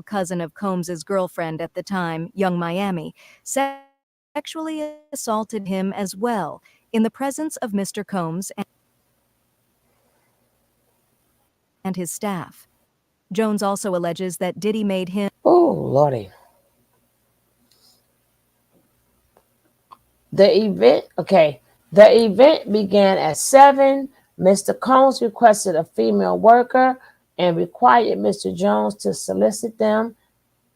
cousin of Combs's girlfriend at the time, Young Miami, sexually assaulted him as well in the presence of Mr. Combs and his staff. Jones also alleges that Diddy made him. Oh, Lordy. The event began at 7. Mr. Combs requested a female worker and required Mr. Jones to solicit them.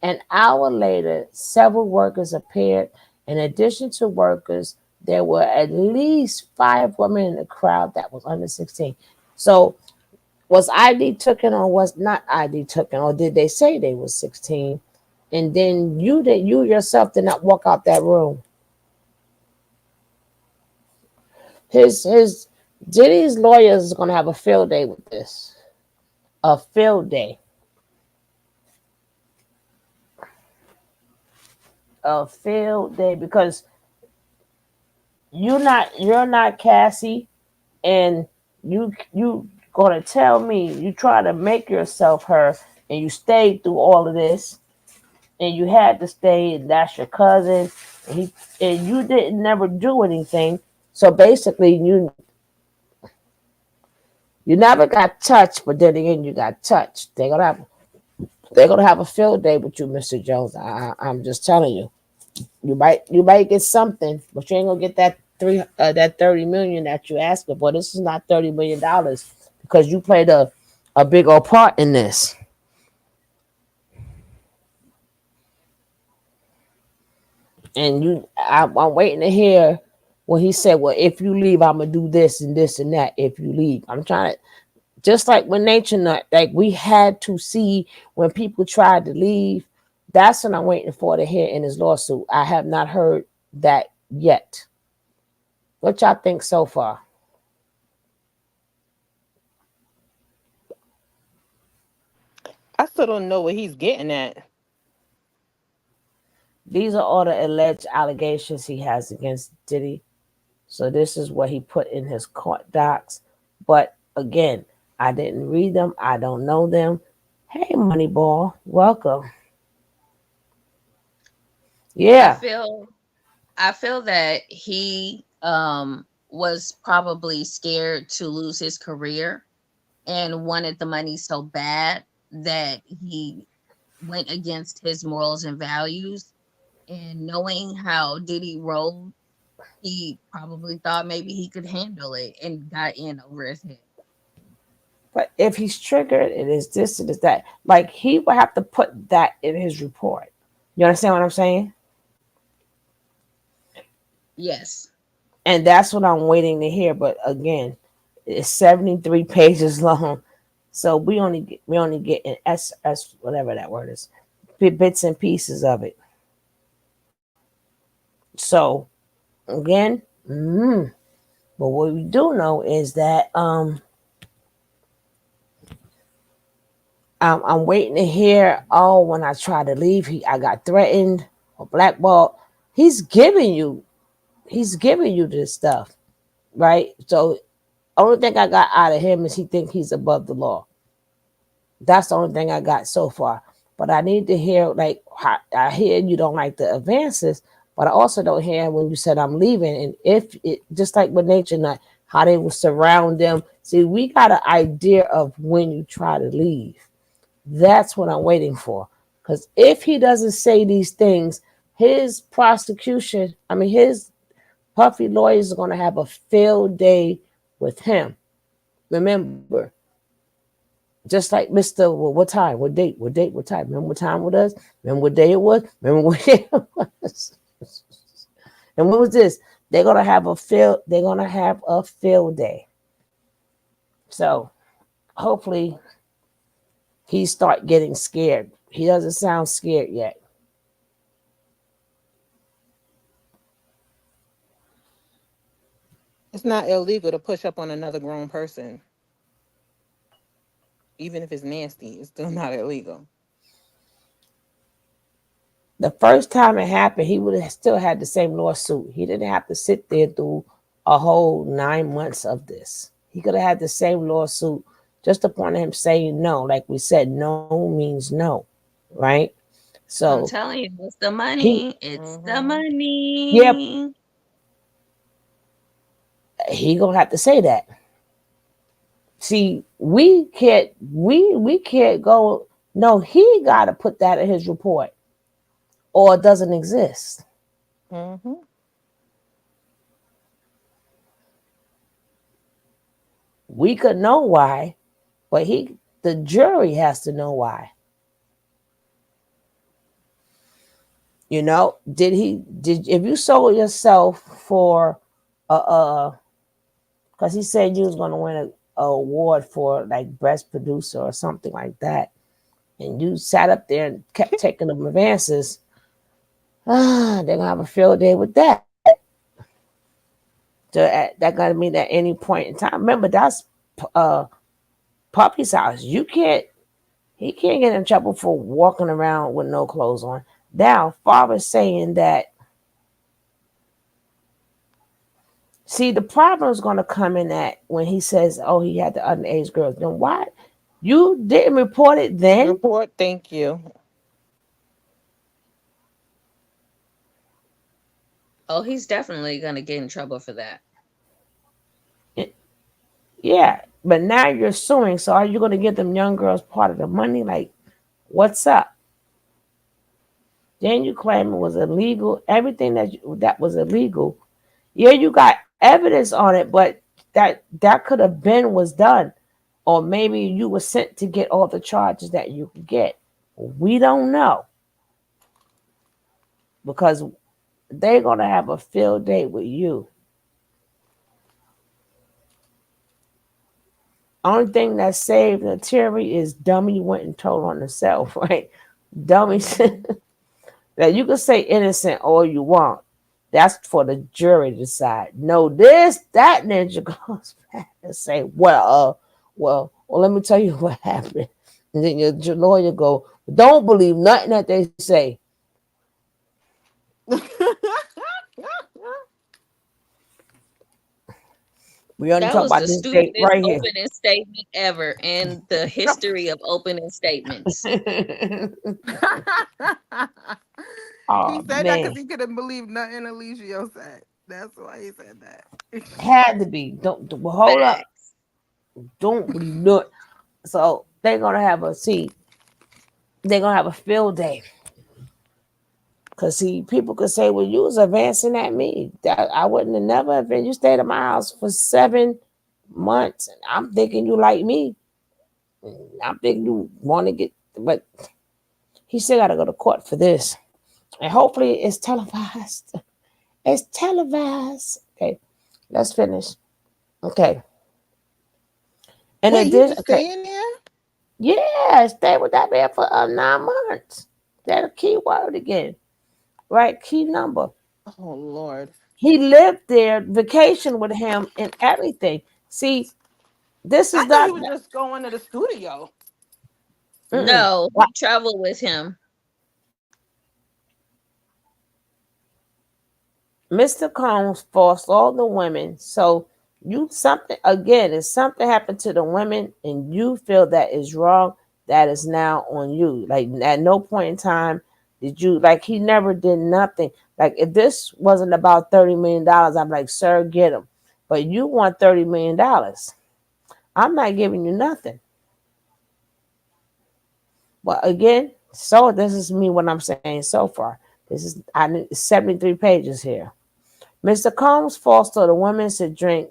An hour later, several workers appeared. In addition to workers, there were at least 5 women in the crowd that was under 16. So was ID taken or was not ID taken, or did they say they was 16? And then you yourself did not walk out that room. His Diddy's lawyers is gonna have a field day with this. A field day. A field day, because you're not Cassie, and you gonna tell me you try to make yourself her, and you stayed through all of this, and you had to stay, and that's your cousin, and you didn't never do anything. So basically, you never got touched, but then again, you got touched. They're gonna have a field day with you, Mr. Jones. I'm just telling you. You might get something, but you ain't gonna get that 30 million that you asking for. This is not $30 million because you played a big old part in this. And I'm waiting to hear when he said, well, if you leave, I'm gonna do this and this and that. If you leave, I'm trying to, just like with Nature Nut, like we had to see when people tried to leave. That's what I'm waiting for to hear in his lawsuit. I have not heard that yet. What y'all think so far? I still don't know what he's getting at. These are all the alleged allegations he has against Diddy. So this is what he put in his court docs. But again, I didn't read them. I don't know them. Hey, Moneyball, welcome. Yeah. I feel that he was probably scared to lose his career and wanted the money so bad that he went against his morals and values. And knowing how Diddy rolled, he probably thought maybe he could handle it and got in over his head. But if he's triggered, it is this, it is that. Like, he would have to put that in his report. You understand what I'm saying? Yes. And that's what I'm waiting to hear. But again, it's 73 pages long. So we only get an S whatever that word is, bits and pieces of it. So again, but what we do know is that I'm waiting to hear. Oh, when I try to leave, I got threatened or blackballed. He's giving you this stuff, right? So only thing I got out of him is he think he's above the law. That's the only thing I got so far. But I need to hear, like, I hear you don't like the advances, but I also don't hear when you said I'm leaving. And if it, just like with Nature Nut, how they will surround them. See, we got an idea of when you try to leave. That's what I'm waiting for. Because if he doesn't say these things, his Puffy lawyers are going to have a field day with him. Remember, just like Mr. Well, what time? What date? What date? What time? Remember what time it was? Remember what day it was? Remember what day it was? And what was this? They're gonna have a field day. So hopefully he start getting scared. He doesn't sound scared yet. It's not illegal to push up on another grown person. Even if it's nasty, it's still not illegal. The first time it happened, he would have still had the same lawsuit. He didn't have to sit there through a whole 9 months of this. He could have had the same lawsuit just upon him saying no. Like we said, no means no. right? I'm So telling you, it's the he, money. It's the Mm-hmm. yeah, money. he gonna have to say that. See, we can't go. No, he got to put that in his report, or it doesn't exist. Mm-hmm. We could know why, but the jury has to know why. Did if you sold yourself for because he said you was going to win a award for like best producer or something like that, and you sat up there and kept taking them advances. They're gonna have a field day with that. So that gotta mean at any point in time. Remember, that's uh Puppy's house. He can't get in trouble for walking around with no clothes on. Now, father's saying that. See, the problem is going to come in that when he says, "Oh, he had the underage girls." Then why you didn't report it then? Report. Thank you. Oh, he's definitely gonna get in trouble for that. Yeah, but now you're suing. So are you going to give them young girls part of the money? Like, what's up? Then you claim it was illegal. Everything that was illegal. Yeah, you got evidence on it, but that could have been was done, or maybe you were sent to get all the charges that you could get. We don't know because they're gonna have a field day with you. Only thing that saved the Terry is Dummy went and told on himself, right? Dummy Mm-hmm. that you can say innocent all you want. That's for the jury to decide. No, this, that ninja goes back and say, well, let me tell you what happened. And then your lawyer go, don't believe nothing that they say. We only That talk was about the this date stupidest right here. opening statement ever in the history of opening statements. He Oh said that because man, he couldn't believe nothing Alicia said. That's why he said that. had to be. Well, hold up. Facts. Don't believe nothing. So they're gonna have a see. They're gonna have a field day. Cause see, people could say, "Well, you was advancing at me. That I wouldn't have never been. You stayed at my house for 7 months, and I'm thinking you like me. I'm thinking you want to get." But he still got to go to court for this, and hopefully, it's televised. It's televised. Okay, let's finish. Okay, and Wait, it he did. was Okay, staying there? yeah, stay with that man for 9 months. That a key word again, right? Key number. Oh Lord. He lived there, vacation with him, and everything. See, this I is thought he not. was just going to the studio. Mm-mm. No, he traveled with him. Mr. Combs forced all the women. So you something again, if something happened to the women and you feel that is wrong, that is now on you. Like at no point in time did you like he never did nothing. Like if this wasn't about $30 million, I'm like, sir, get him. But you want $30 million. I'm not giving you nothing. But again, so this is me what I'm saying so far. This is I need 73 pages here. Mr. Combs forced the women to drink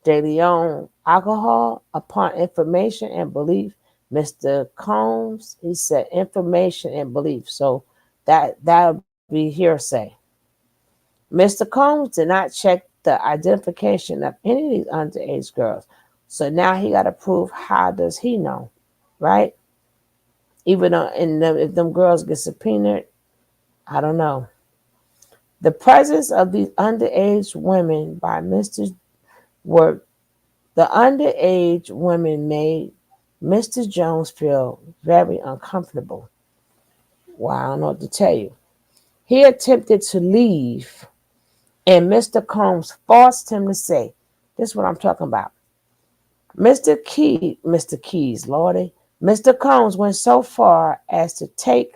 de Leon alcohol upon information and belief. Mr. Combs, he said information and belief. So that'll be hearsay. Mr. Combs did not check the identification of any of these underage girls. So now he got to prove how does he know, right? Even though if them girls get subpoenaed, I don't know. The presence of these underage women by Mr. were the underage women made Mr. Jones feel very uncomfortable. Well, I don't know what to tell you. He attempted to leave, and Mr. Combs forced him to say, "This is what I'm talking about." Mr. Keys, Lordy, Mr. Combs went so far as to take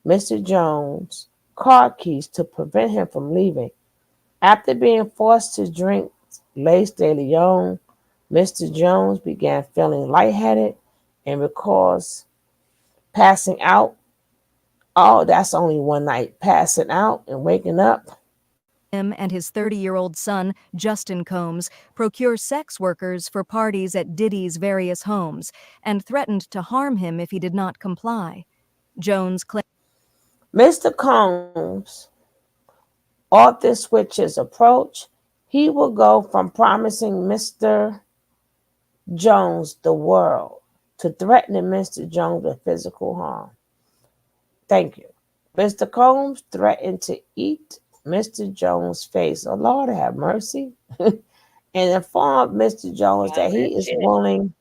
Mr. Jones' car keys to prevent him from leaving. After being forced to drink Lace de Leon, Mr. Jones began feeling lightheaded and recalls passing out. Oh, that's only one night. Passing out and waking up. Him and his 30-year-old son, Justin Combs, procure sex workers for parties at Diddy's various homes and threatened to harm him if he did not comply. Jones claimed Mr. Combs often switches approach. He will go from promising Mr. Jones the world to threatening Mr. Jones with physical harm. Thank you. Mr. Combs threatened to eat Mr. Jones' face. Oh, Lord have mercy. And informed Mr. Jones that he is willing.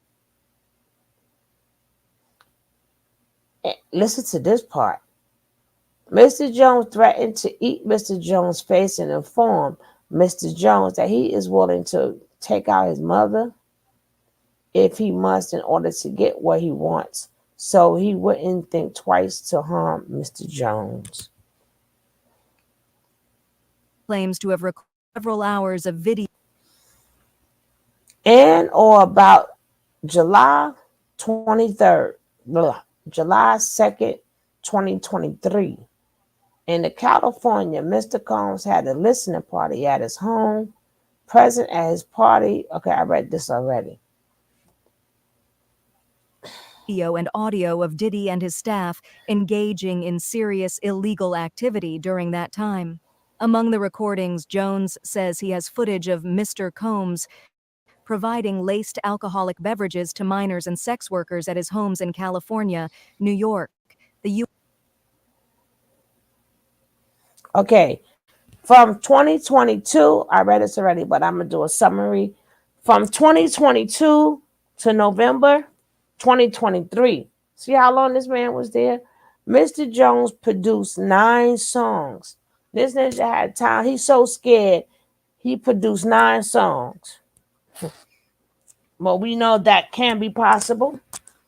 Listen to this part. Mr. Jones threatened to eat Mr. Jones' face and informed Mr. Jones that he is willing to take out his mother if he must in order to get what he wants, so he wouldn't think twice to harm Mr. Jones. claims to have recorded several hours of video. And or about July 23rd, July 2nd, 2023. In California, Mr. Combs had a listening party at his home. Present at his party, okay, I read this already. Video and audio of Diddy and his staff engaging in serious illegal activity during that time. Among the recordings, Jones says he has footage of Mr. Combs providing laced alcoholic beverages to minors and sex workers at his homes in California, New York. Okay, from 2022, I read this already, but I'm going to do a summary. From 2022 to November 2023. See how long this man was there? Mr. Jones produced 9 songs. This ninja had time. He's so scared. He produced 9 songs. Well, we know that can be possible.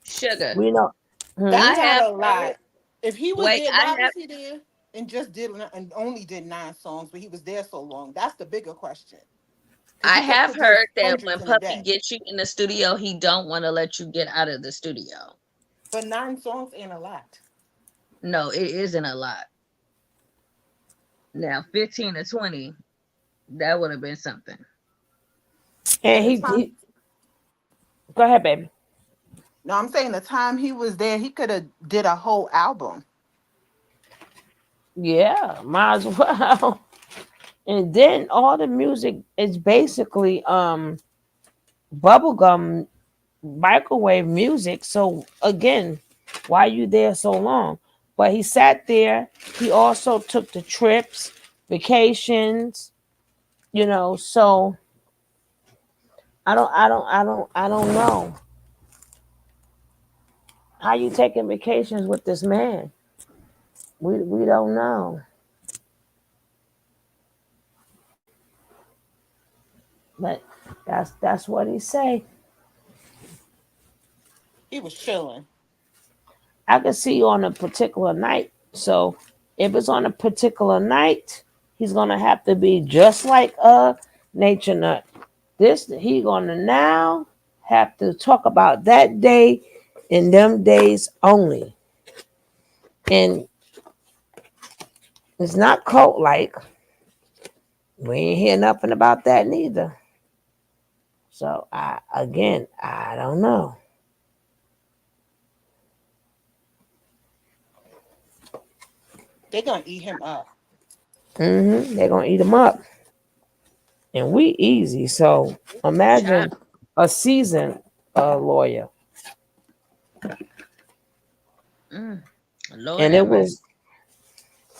Sugar. We know. That's I not have a lot. If he was Wait, there, I why have was he there and just did and only did 9 songs, but he was there so long? That's the bigger question. 'Cause I he could have produce heard that hundreds when in a Puppy day. gets you in the studio, he don't want to let you get out of the studio. But 9 songs ain't a lot. No, it isn't a lot. Now, 15 to 20, that would have been something. And And the he time, go ahead, baby. no, I'm saying the time he was there, he could have did a whole album. Yeah, might as well. And then all the music is basically bubblegum microwave music. So again, why you there so long? But he sat there. He also took the trips, vacations, so I don't know. How you taking vacations with this man? We don't know. But that's what he say. He was chilling. I can see you on a particular night. So if it's on a particular night, he's gonna have to be just like a nature nut. This he gonna now have to talk about that day and them days only. And it's not cult like. We ain't hear nothing about that neither. So I don't know. They're gonna eat him up. They're gonna eat him up. And we easy. So imagine Child. a seasoned lawyer. Lord And have it mercy.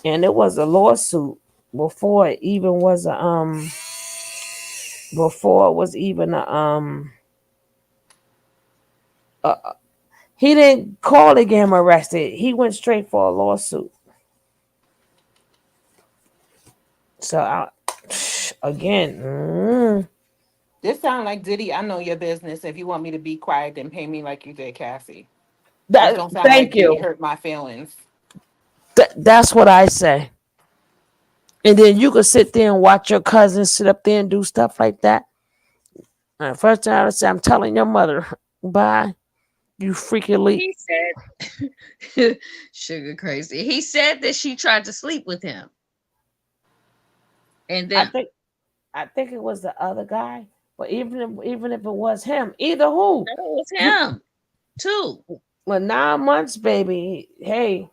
was a lawsuit before it even was before it was even a he didn't call to get him arrested. He went straight for a lawsuit. So again, This sound like Diddy. I know your business. If you want me to be quiet, then pay me like you did Cassie. This that don't sound like thank Diddy you. hurt my feelings. That's what I say. And then you could sit there and watch your cousins sit up there and do stuff like that. First time I would say, I'm telling your mother, bye, you freaking leak. He said, sugar crazy. He said that she tried to sleep with him. And I then, think I think it was the other guy. But even if it was him, either who, that was you him too. well 9 months, baby. Hey,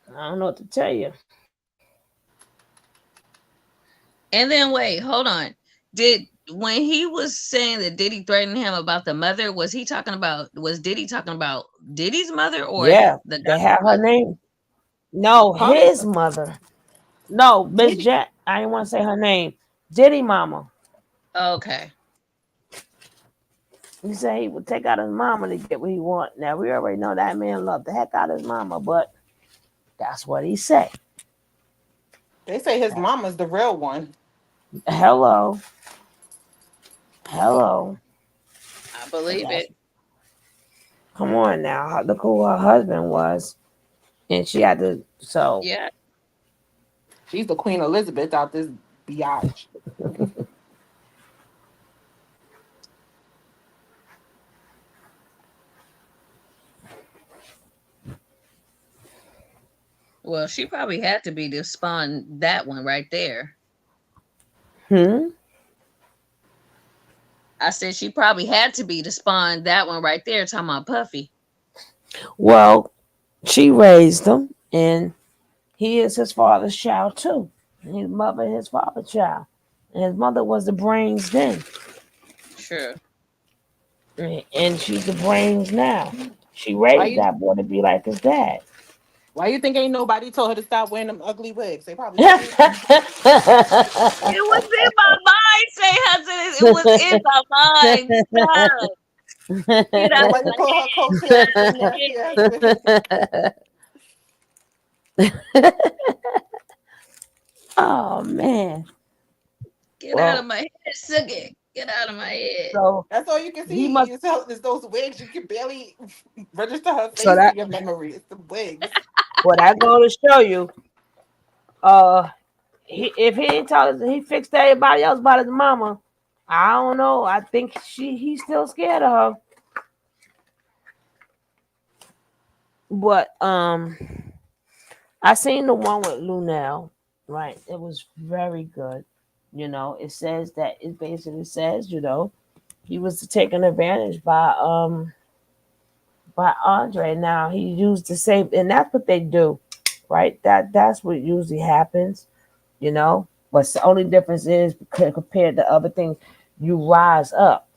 I don't know what to tell you. And then wait, hold on. Did when he was saying that Diddy threatened him about the mother, was Diddy talking about Diddy's mother or Yeah, the they guy's have her mother? name. No, Probably his mother. No, Miss Diddy. Jet. I didn't want to say her name. Diddy mama. Okay. He said he would take out his mama to get what he want. Now we already know that man loved the heck out of his mama, but that's what he said. They say his mama's the real one. Hello, hello. I believe That's, it. come on now. Look who her husband was, and she had to. So Yeah. She's the Queen Elizabeth out this biatch. Well, she probably had to be to spawn that one right there. hmm. I said she probably had to be to spawn that one right there, talking about Puffy. Well, she raised him, and he is his father's child too. His mother, his father's child, and his mother was the brains then, Sure. and she's the brains now. She Why raised you that boy to be like his dad. why you think ain't nobody told her to stop wearing them ugly wigs? They probably Well, scared. It was in my mind, say Hudson. It was in my mind. Stop. Get out of Nobody my pull her head. coattails in nasty ass wigs. oh man. Get out of Well, my head, Sugar. Get out of my head. so That's all you can he see must. is those wigs. You can barely register her So face that in your memory. It's the wigs. what I going to show you. Uh, if he ain't tell us he fixed everybody else about his mama, I don't know. I think he's still scared of her. But I seen the one with Lunel, right? It was very good. It says that it basically says, he was taken advantage by Andre. Now he used the same, and that's what they do, right? That's what usually happens, you know. But the only difference is compared to other things, you rise up.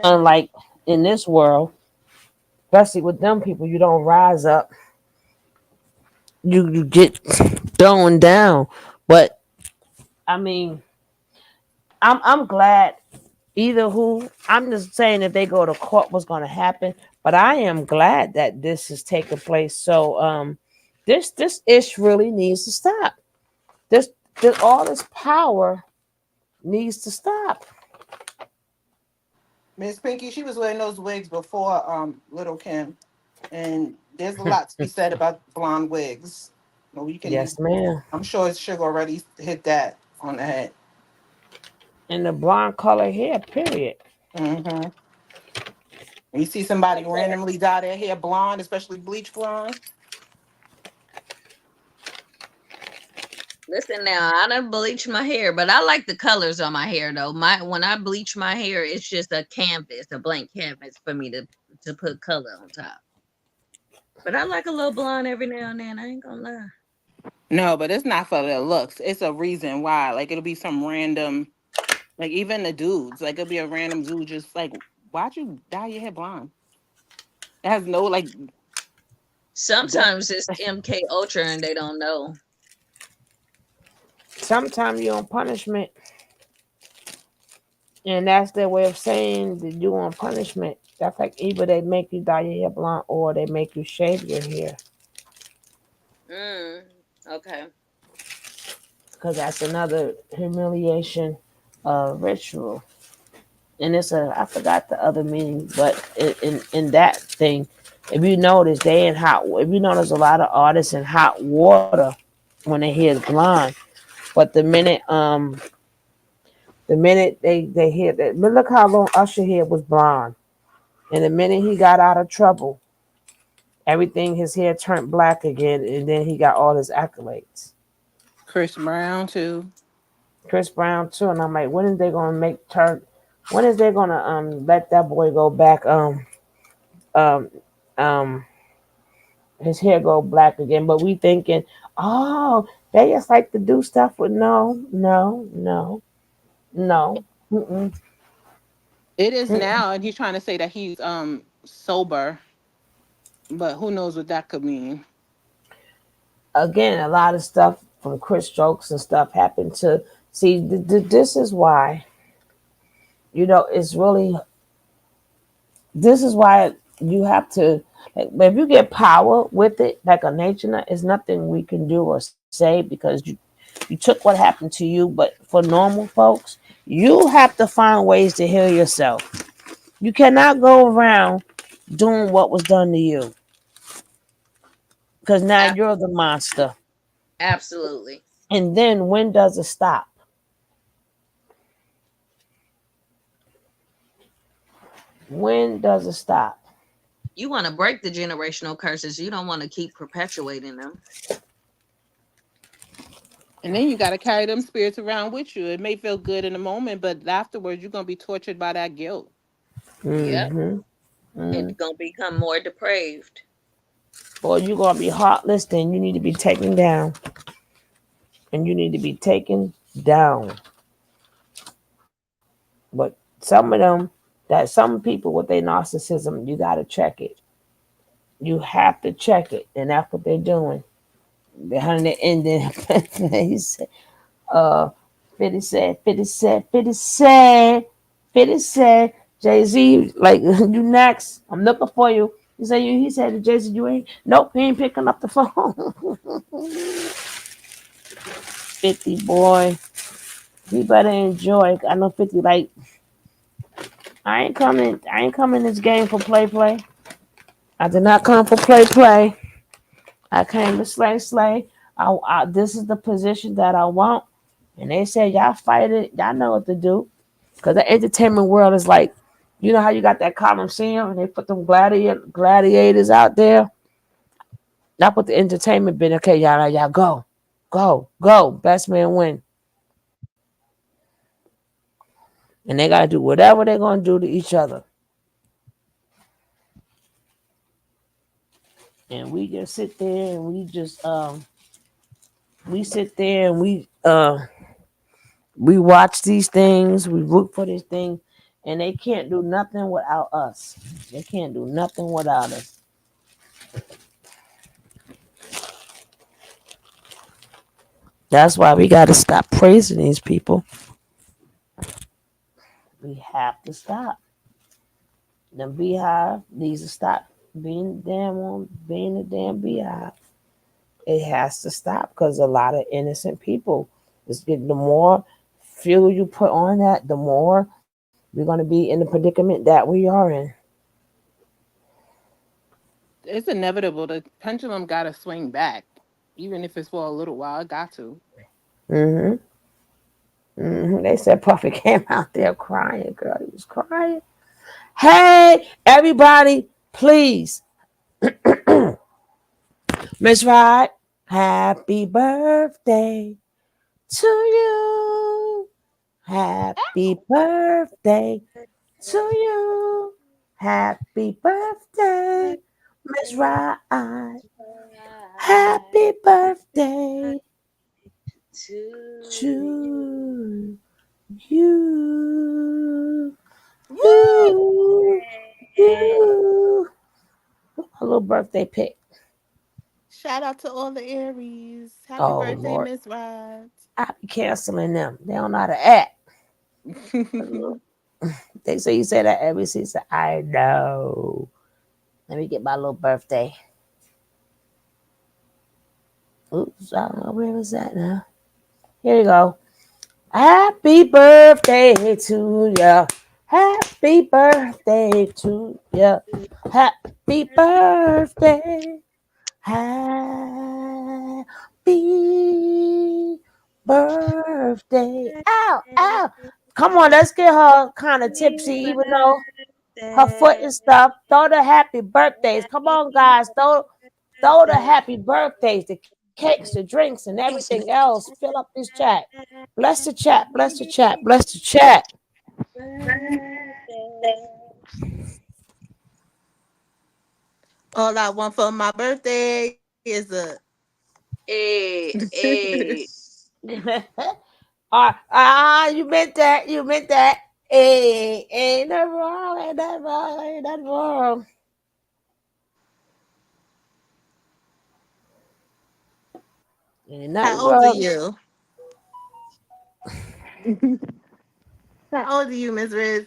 Unlike in this world, especially with them people, you don't rise up. You get thrown down. But I mean, I'm glad either who. I'm just saying if they go to court, what's going to happen. But I am glad that this is taking place. So this ish really needs to stop. This all this power needs to stop. Miss Pinky, she was wearing those wigs before Little Kim. And there's a lot to be said about blonde wigs. Well, we can Yes, ma'am. I'm sure Sugar already hit that on the head. And the blonde color hair, period. Mm-hmm. When you see somebody randomly dye their hair blonde, especially bleach blonde. Listen now, I don't bleach my hair, but I like the colors on my hair though. When I bleach my hair, it's just a canvas, a blank canvas for me to put color on top. But I like a little blonde every now and then. I ain't gonna lie. No, but it's not for the looks. It's a reason why. Like it'll be some random, like even the dudes, like it'll be a random dude just like, why'd you dye your hair blonde? It has no like depth. Sometimes it's MK Ultra and they don't know. Sometimes you're on punishment, and that's their way of saying that you on punishment. That's like either they make you dye your hair blonde or they make you shave your hair. Okay. Because that's another humiliation ritual. And I forgot the other meaning, but in that thing, If you notice, they in hot. If you notice, a lot of artists in hot water when they hear blonde. But the minute they hear that, look how long Usher here was blonde, and the minute he got out of trouble, everything his hair turned black again, and then he got all his accolades. Chris Brown too. Chris Brown too, and I'm like, when is they gonna make turn? When is they gonna let that boy go back um um his hair go black again? But we thinking, oh, they just like to do stuff with no. Mm-mm, It is mm-mm. now, and he's trying to say that he's sober, but who knows what that could mean. Again, a lot of stuff from Chris Strokes and stuff happened to see. This is why it's really. This is why you have to. Like, if you get power with it, like a nature, it's nothing we can do or say because you took what happened to you. But for normal folks, you have to find ways to heal yourself. You cannot go around doing what was done to you because now Ab- you're the monster. Absolutely. And then when does it stop? When does it stop? You want to break the generational curses. You don't want to keep perpetuating them. And then you got to carry them spirits around with you. It may feel good in the moment, but afterwards you're gonna be tortured by that guilt. Yep. Mm-hmm. And gonna become more depraved. Or you're gonna be heartless, then you need to be taken down. And you need to be taken down. But some of them, that some people with their narcissism, you gotta check it. You have to check it, and that's what they're doing. Behind the ending, he said, uh, 50 said, 50 said, 50 said, 50 said, Jay Z, like you next. I'm looking for you. He said to Jay Z, you ain't, nope, he ain't picking up the phone. 50 boy, you better enjoy. I know 50 like I ain't coming this game for play. I did not come for play. I came to slay. This is the position that I want. And they said, y'all fight it. Y'all know what to do. Because the entertainment world is like, you know how you got that Coliseum and they put them gladiators out there? Not put the entertainment bit. Okay, y'all go. Go. Best man win. And they got to do whatever they're going to do to each other. And we just sit there and we sit there and we watch these things, we root for these things, and they can't do nothing without us. They can't do nothing without us. That's why we got to stop praising these people. We have to stop. The beehive needs to stop being a damn beehive. It has to stop because a lot of innocent people is getting the more fuel you put on that, the more we're gonna be in the predicament that we are in. It's inevitable. The pendulum got to swing back, even if it's for a little while. It got to. Hmm. They said Puffy came out there crying, girl. He was crying. Hey, everybody, please. Miss Rod, happy birthday to you. Happy birthday to you. Happy birthday, Miss Rod. Happy birthday to you. You. You. A little birthday pic. Shout out to all the Aries. Happy Oh, birthday, Lord. Miss Rod. I be canceling them. They don't know how to act. They say you say that every season. I know. Let me get my little birthday. Oops, I don't know where is that now. Here you go. Happy birthday to ya. Happy birthday to you. Happy birthday. Happy birthday. Ow, ow. Come on, let's get her kind of tipsy, even though her foot and stuff. Throw the happy birthdays. Come on, guys. Throw the happy birthdays, the cakes, the drinks, and everything else. Fill up this chat. Bless the chat. Bless the chat. Bless the chat. All I want for my birthday is a You meant that. You meant that. Hey, ain't that wrong? Ain't that wrong? Ain't that wrong? Ain't How nothing old are wrong. you? How old are you, Miss Riz?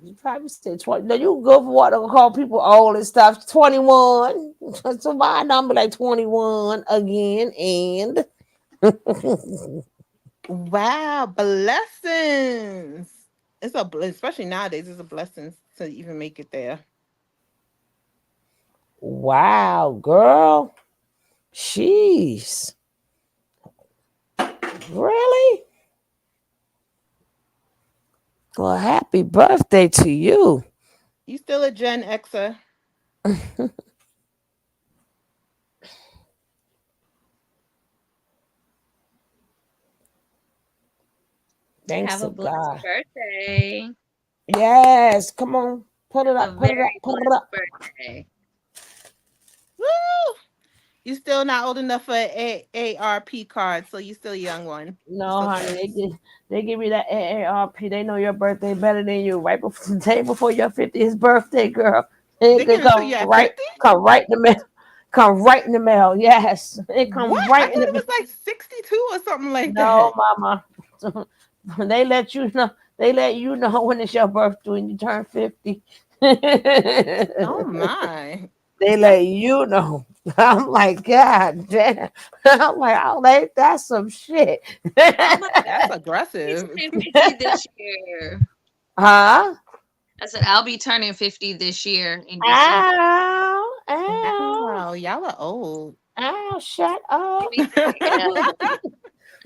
You probably said 20. No, you go for what they call people old and stuff. 21. So my number like 21 again. And Wow, blessings. Especially nowadays, it's a blessing to even make it there. wow, girl. Jeez. Really? Well, happy birthday to you. You still a Gen Xer? Thanks Have to a blessed God. birthday. Yes. Come on. Put it Have up. a Put it up. very Put it blessed up. birthday. Woo! You still not old enough for AARP card, so you still a young one. It's No, honey, okay. they give you that AARP. They know your birthday better than you. Right before the day before your 50th birthday, girl. It They could give it to you at 50? come right in the mail. Come right in the mail. Yes. It What? come I right in thought the it mail. was like 62 or something like No, that. mama. They let you know. They let you know when it's your birthday when you turn 50. Oh my. They That's let you know. I'm like, God damn. I'm like, oh, that's some shit. Oh my that's God. I'll be aggressive. turning 50 this year. Huh? I said, I'll be turning 50 this year in December. Ow, ow, Wow, y'all are old. ow, shut up. Baby,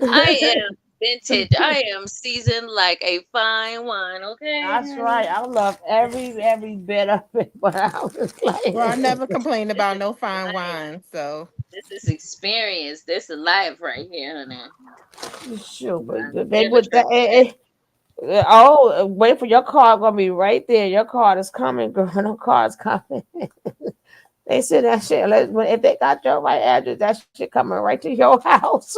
I am vintage. I am seasoned like a fine wine, okay, That's right. honey? I love every bit of it, but I was Well, I like, never complained This about is no fine life. wine, so This is experience. This is life right here, honey. sure, I but they never would trust that. that. Oh, wait for your car. Gonna be right there. Your card is coming, girl. No car's coming. They said that shit. If they got your right address, that shit coming right to your house.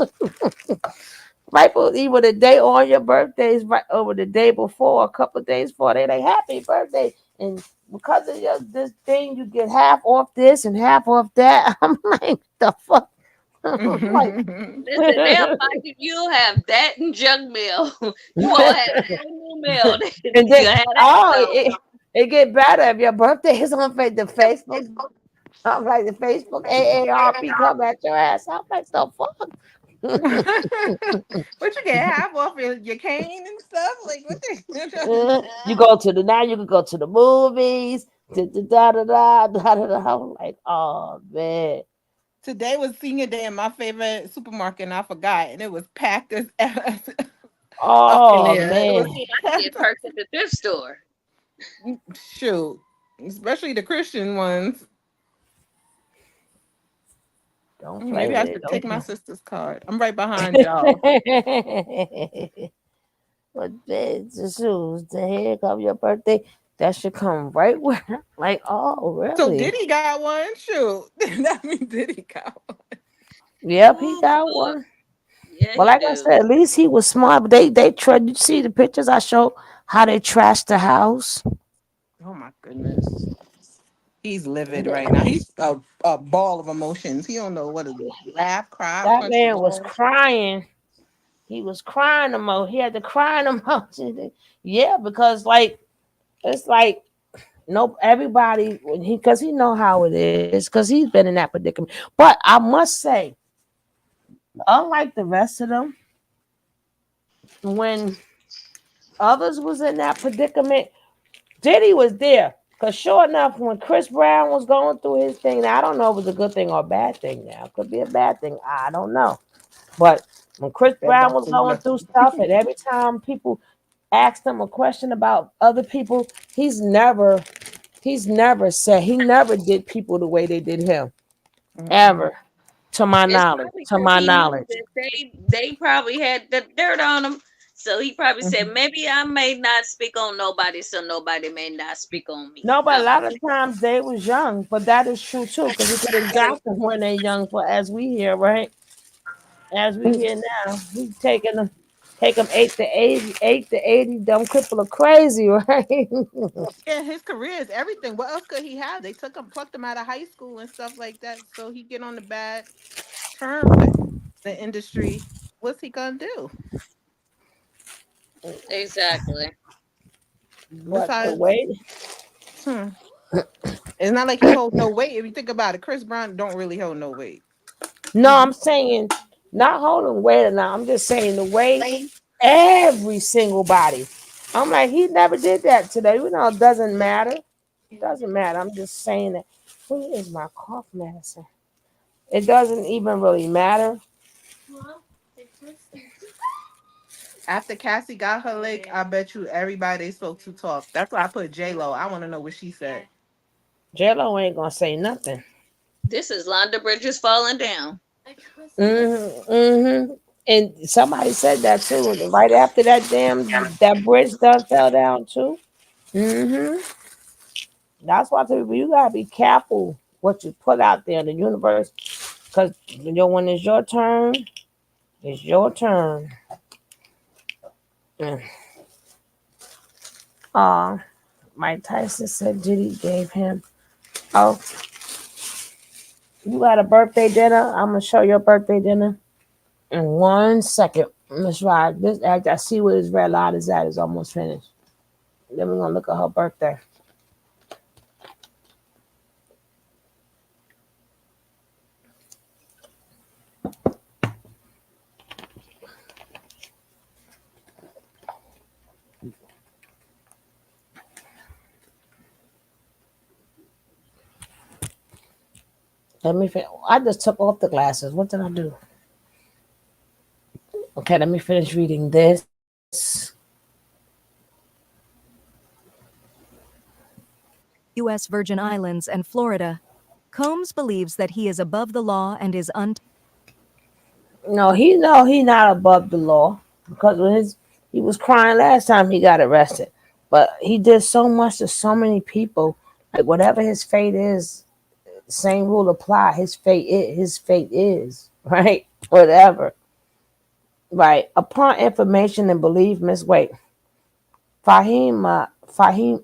Right, but even the day on your birthday is right over the day before, a couple of days before. They like happy birthday, and because of this thing, you get half off this and half off that. I'm like, the fuck. I'm like, Listen, they'll buy you. You'll have that and junk mail. You won't have no new mail. and then You'll have that oh, stuff. it get better if your birthday is on the Facebook. I'm like the Facebook AARP come at your ass. I'm like the fuck. what you get half off your cane and stuff? Like what the You go to the now you can go to the movies. Da da da da da da da. I'm like, oh man. Today was senior day in my favorite supermarket and I forgot and it was packed as up in Oh there. It was man. Shoot, I can get packed up. perks at the thrift store. Shoot. Especially the Christian ones. Don't play Maybe I with it. should Don't take my play. sister's card. I'm right behind y'all. But the shoes, the here come your birthday. That should come right where like, oh So really? Diddy got one. Shoot. that means Diddy got one. Yep, he Oh, got Lord. one. Yeah, Well, he like I do. said, at least he was smart. But they tried. You see the pictures I showed how they trashed the house. Oh my goodness. He's livid right now. He's a ball of emotions. He don't know what to laugh, cry, That punch the man was wall. crying. He was crying the most. He had to cry the most. Yeah, because like it's like nope. Everybody when he because he know how it is because he's been in that predicament. But I must say, unlike the rest of them, when others was in that predicament, Diddy was there. Cause sure enough, when Chris Brown was going through his thing, now I don't know if it was a good thing or a bad thing. Now it could be a bad thing. I don't know. But when Chris That Brown was boxing going glove. through stuff, and every time people asked him a question about other people, he's never said he never did people the way they did him. Mm-mm. Ever. To my It's knowledge. probably To because my he knew knowledge. that they probably had the dirt on him. So he probably said, Mhm. maybe I may not speak on nobody, so nobody may not speak on me. No, but a lot of times they was young, but that is true too, because he could have got them when they young for as we hear, right? As we hear now, he taking them, take them 8 to 80, 8 to 80. Dumb cripple are crazy, right? Yeah, his career is everything. What else could he have? They took him, plucked him out of high school and stuff like that, so he get on the bad terms with the industry. What's he gonna do? Exactly. But the Besides, way, hmm, it's not like he hold no weight. If you think about it, Chris Brown don't really hold no weight. no, I'm saying not holding weight or not. I'm just saying the way every single body. I'm like, he never did that today. You know, it doesn't matter. Doesn't matter. I'm just saying that. Where is my cough medicine? It doesn't even really matter. After Cassie got her lick, I bet you everybody they spoke to talk. That's why I put J Lo. I want to know what she said. J-Lo ain't gonna say nothing. This is Londa Bridges falling down. Mm-hmm. And somebody said that too. Right after that bridge done fell down too. Mm-hmm. That's why I tell people you gotta be careful what you put out there in the universe, because when it's your turn, it's your turn. Mm. Uh, Mike Tyson said Diddy gave him. Oh, you got a birthday dinner? I'm gonna show your birthday dinner in 1 second. Let's ride this. I see where this red light is at. It's almost finished. Then we're gonna look at her birthday. Let me. I just took off the glasses. What did I do? Okay, let me finish reading this. U.S. Virgin Islands and Florida. Combs believes that he is above the law and is No, he not above the law, because he was crying last time he got arrested. But he did so much to so many people. Like whatever his fate is, same rule apply. His fate is right. Whatever. Right. Upon information and belief, Miss Wait, Fahim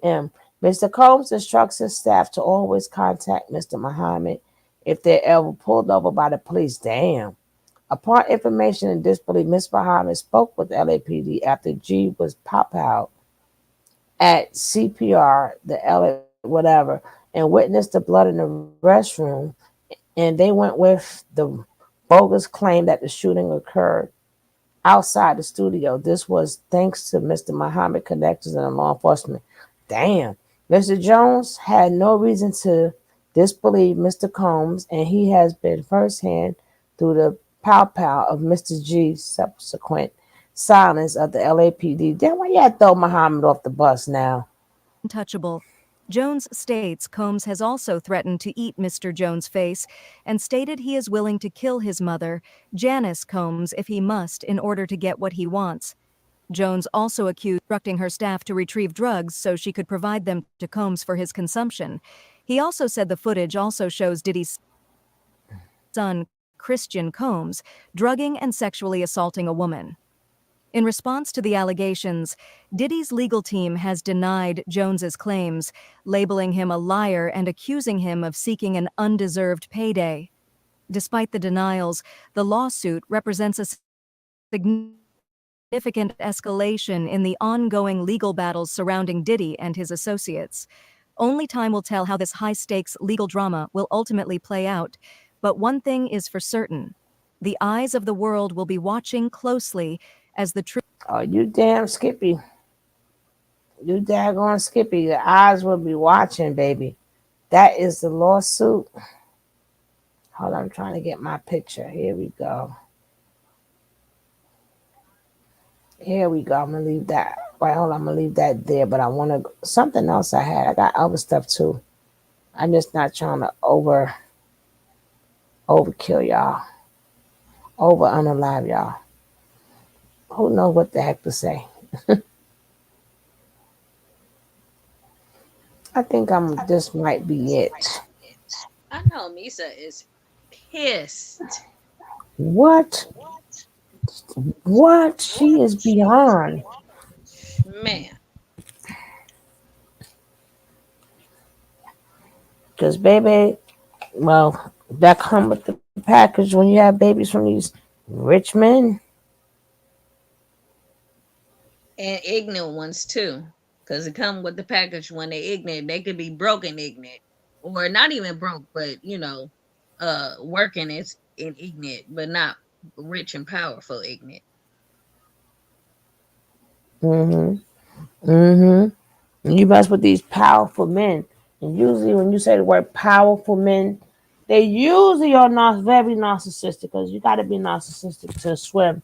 M. Mr. Combs instructs his staff to always contact Mr. Muhammad if they're ever pulled over by the police. Damn. Upon information and disbelief, Ms. Muhammad spoke with LAPD after G was pop out at CPR, the LA whatever, and witnessed the blood in the restroom. And they went with the bogus claim that the shooting occurred outside the studio. This was thanks to Mr. Muhammad connections and law enforcement. Damn. Mr. Jones had no reason to disbelieve Mr. Combs, and he has been firsthand through the pow of Mr. G's subsequent silence of the LAPD. Then why you had to throw Muhammad off the bus now? untouchable. Jones states Combs has also threatened to eat Mr. Jones' face and stated he is willing to kill his mother, Janice Combs, if he must in order to get what he wants. Jones also accused instructing her staff to retrieve drugs so she could provide them to Combs for his consumption. He also said the footage also shows Diddy's son, Christian Combs, drugging and sexually assaulting a woman. In response to the allegations, Diddy's legal team has denied Jones's claims, labeling him a liar and accusing him of seeking an undeserved payday. Despite the denials, the lawsuit represents a significant escalation in the ongoing legal battles surrounding Diddy and his associates. Only time will tell how this high-stakes legal drama will ultimately play out, but one thing is for certain. The eyes of the world will be watching closely as the truth. Oh, you damn Skippy. You daggone Skippy. The eyes will be watching, baby. That is the lawsuit. Hold on, I'm trying to get my picture. Here we go. Here we go. I'm gonna leave that. Right, hold on, I'm gonna leave that there. But I wanna something else I had. I got other stuff too. I'm just not trying to overkill y'all. Over unalive y'all. Who knows what the heck to say? I think this might be it. I know Misa is pissed. What? What? She is beyond. Man. Because baby, well, that come with the package when you have babies from these rich men. And ignorant ones too. Because it come with the package when they're ignorant. They could be broken ignorant. Or not even broke, but working is in ignorant, but not rich and powerful ignorant. Mm-hmm. Mm-hmm. And you mess with these powerful men. And usually when you say the word powerful men, they usually are not very narcissistic because you got to be narcissistic to swim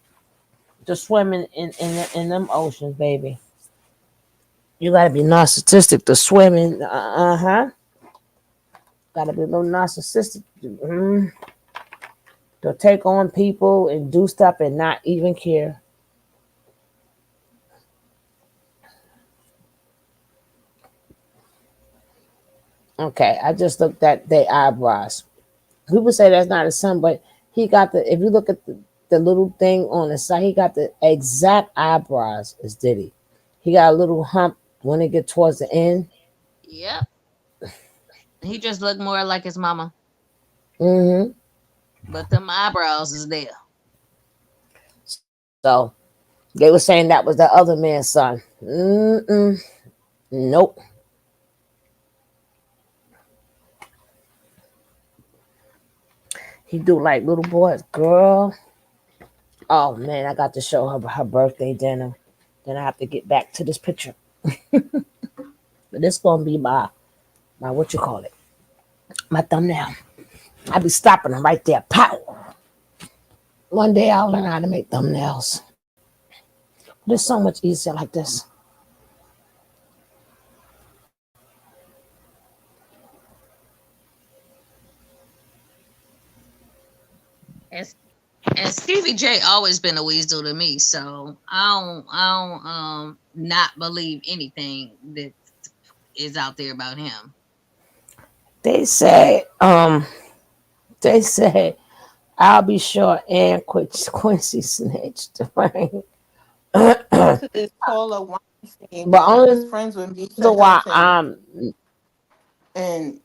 in them oceans, baby. You got to be narcissistic to swim in. Got to be a little narcissistic to take on people and do stuff and not even care. Okay, I just looked at their eyebrows. People say that's not his son, but he got the. If you look at the little thing on the side, he got the exact eyebrows as Diddy. He got a little hump when it get towards the end. Yep. He just looked more like his mama. Mm-hmm. But them eyebrows is there. So they were saying that was the other man's son. Nope. He do like little boys, girl. Oh man, I got to show her birthday dinner. Then I have to get back to this picture. But this gonna be my what you call it? My thumbnail. I be stopping them right there. Pow. One day I'll learn how to make thumbnails. But it's so much easier like this. And, and Stevie J always been a weasel to me, so I don't not believe anything that is out there about him. They say I'll be sure and Quincy snitched, right? This is Paula Weinstein. But only She's friends with reason Lisa why Hilton, and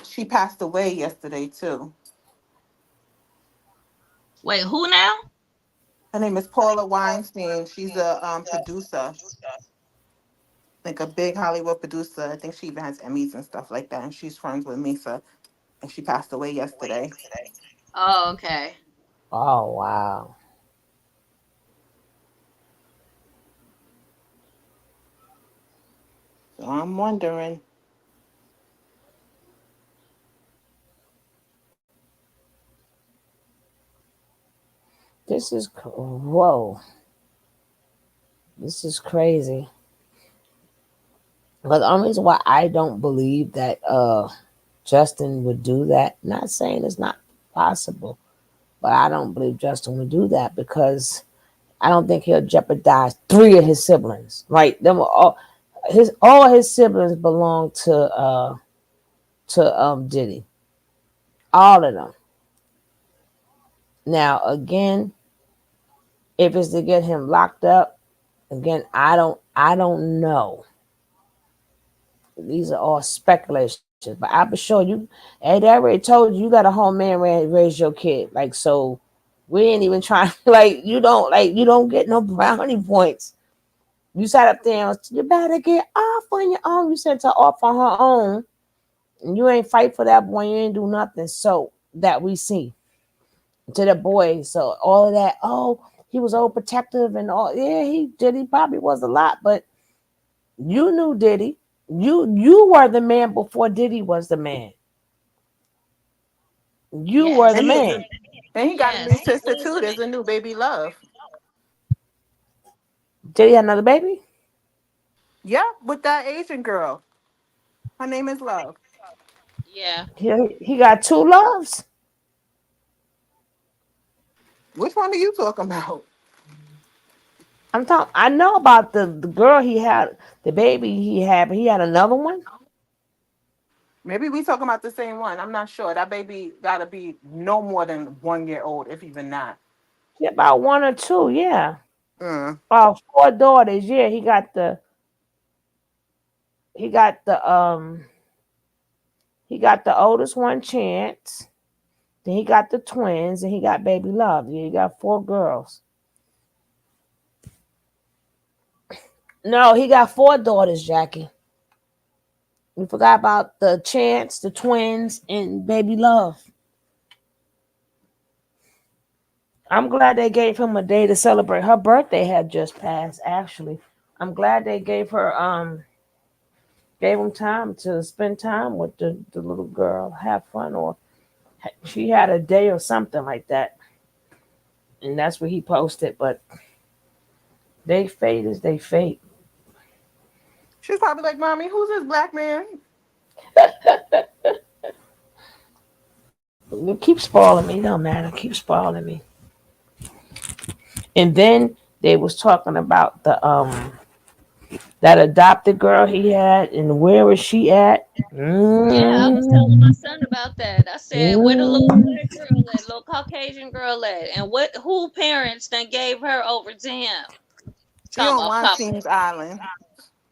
she passed away yesterday too. Wait, who now? Her name is Paula Weinstein. She's a producer, like a big Hollywood producer. I think she even has Emmys and stuff like that. And she's friends with Misa, and she passed away yesterday. Oh, okay. oh wow. So I'm wondering. Whoa. This is crazy. But the only reason why I don't believe that Justin would do that, not saying it's not possible, but I don't believe Justin would do that because I don't think he'll jeopardize three of his siblings. Right? Them were all his siblings belong to Diddy. All of them. Now again, if it's to get him locked up, again, I don't know. These are all speculations, but I be sure you. Hey, they already told you got a home man raise your kid. Like so, we ain't even trying. You don't get no brownie points. You sat up there and you better get off on your own. You sent her off on her own, and you ain't fight for that boy. You ain't do nothing. So that we see. to the boys. So all of that, oh, he was overprotective and all. Yeah, he did. He probably was a lot, but you knew Diddy. You were the man before Diddy was the man. You were Yes, the And he man. and he got a new yes, he sister was too. the There's a new baby love. Did he have another baby? Yeah, with that Asian girl. Her name is Love. yeah. He got two loves. Which one are you talking about? I'm talking. I know about the girl he had, the baby he had, but he had another one. Maybe we talking about the same one. I'm not sure. That baby gotta be no more than 1 year old, if even that. Yeah, about one or two. Yeah. Mm. Oh, four daughters. Yeah, he got the oldest one, Chance. Then he got the twins, and he got baby Love. Yeah, he got four girls. No, he got four daughters, Jackie. We forgot about the Chance, the twins, and baby Love. I'm glad they gave him a day to celebrate. Her birthday had just passed, actually. I'm glad they gave him time to spend time with the little girl, have fun, or she had a day or something like that. And that's what he posted. But they fate is they fate. She's probably like, "Mommy, who's this black man?" You keep spoiling me, no matter. Keep spoiling me. And then they was talking about the that adopted girl he had, and where was she at? Yeah, I was telling my Mm, son about that. I said, "Where the little mm. black girl at, little Caucasian girl at, and what who parents done gave her over to him?" She Talking on about Papa, Weinstein's Island.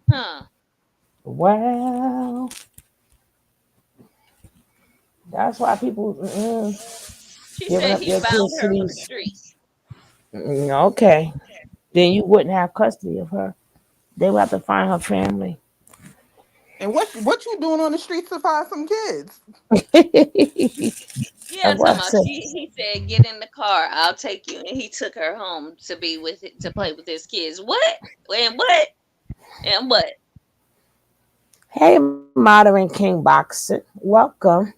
huh? Well, that's why people She giving said up he their found kids to her on the these. street. Okay, then you wouldn't have custody of her. They would have to find her family. And what you doing on the streets to find some kids? Yeah, That's what talking I about said. he said, "Get in the car, I'll take you," and he took her home to be with to play with his kids. What? And what? And what? Hey, modern King Boxer, welcome,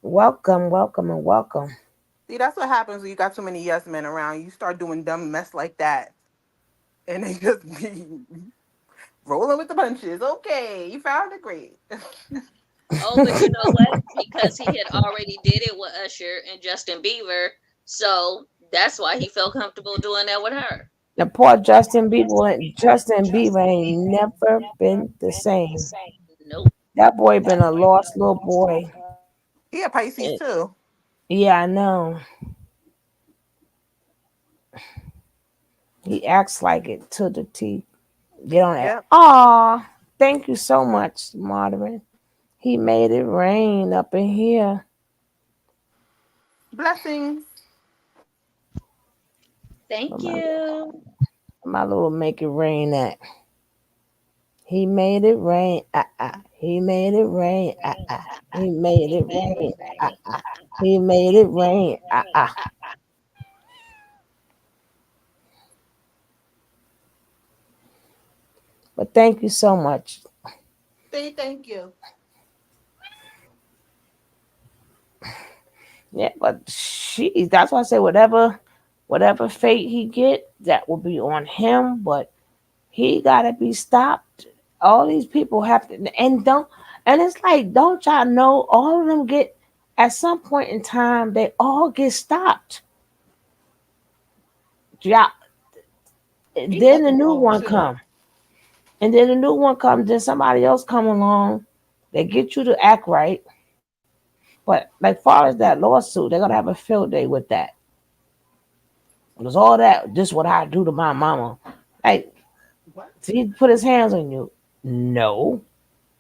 welcome, and welcome. See, that's what happens when you got too many yes men around. You start doing dumb mess like that, and they just be rolling with the punches. Okay, you found it, great. Oh, but you know what? Because he had already did it with Usher and Justin Bieber, so that's why he felt comfortable doing that with her. The poor Justin Bieber ain't never been the same. Nope. That boy been a lost little boy. He a Pisces Eh, too. Yeah, I know. He acts like it to the T. Get on that. Yep. Aw, thank you so much, Marvin. He made it rain up in here. Blessings. Thank My, you. my little make it rain at. He made it rain. He made it rain. He made it rain. He made it rain. But thank you so much. Say thank you. Yeah, but that's why I say whatever fate he get, that will be on him. But he gotta be stopped. All these people have to and it's like, don't y'all know all of them get at some point in time they all get stopped. Yeah, He then the looking new old one too. come. And then the new one comes, then somebody else come along. They get you to act right. But like far as that lawsuit, they're gonna have a field day with that. Because all that, this what I do to my mama. Like, What? so he put his hands on you. No.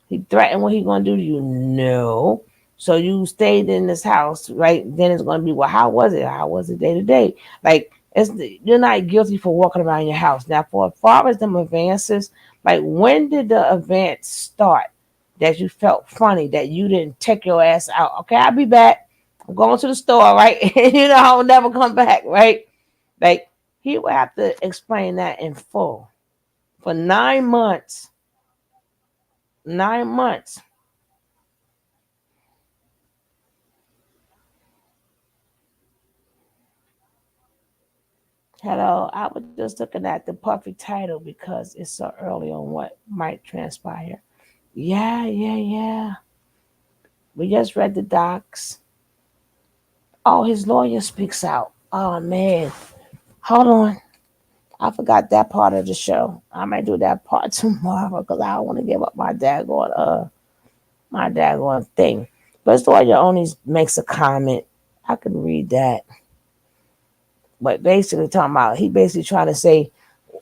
He threatened what he gonna do to you. No. So you stayed in this house, right? Then it's gonna be, well, how was it? How was it day to day? Like, you're not guilty for walking around your house. Now, for as far as them advances, like when did the advance start that you felt funny that you didn't take your ass out? Okay, I'll be back. I'm going to the store, right? And you know I'll never come back, right? Like he would have to explain that in full for 9 months. 9 months. Hello, I was just looking at the perfect title because it's so early on what might transpire. Yeah, yeah, yeah. We just read the docs. Oh, his lawyer speaks out. Oh man, hold on. I forgot that part of the show. I might do that part tomorrow because I don't want to give up my daggone thing. But his lawyer only makes a comment. I can read that. But basically talking about he basically trying to say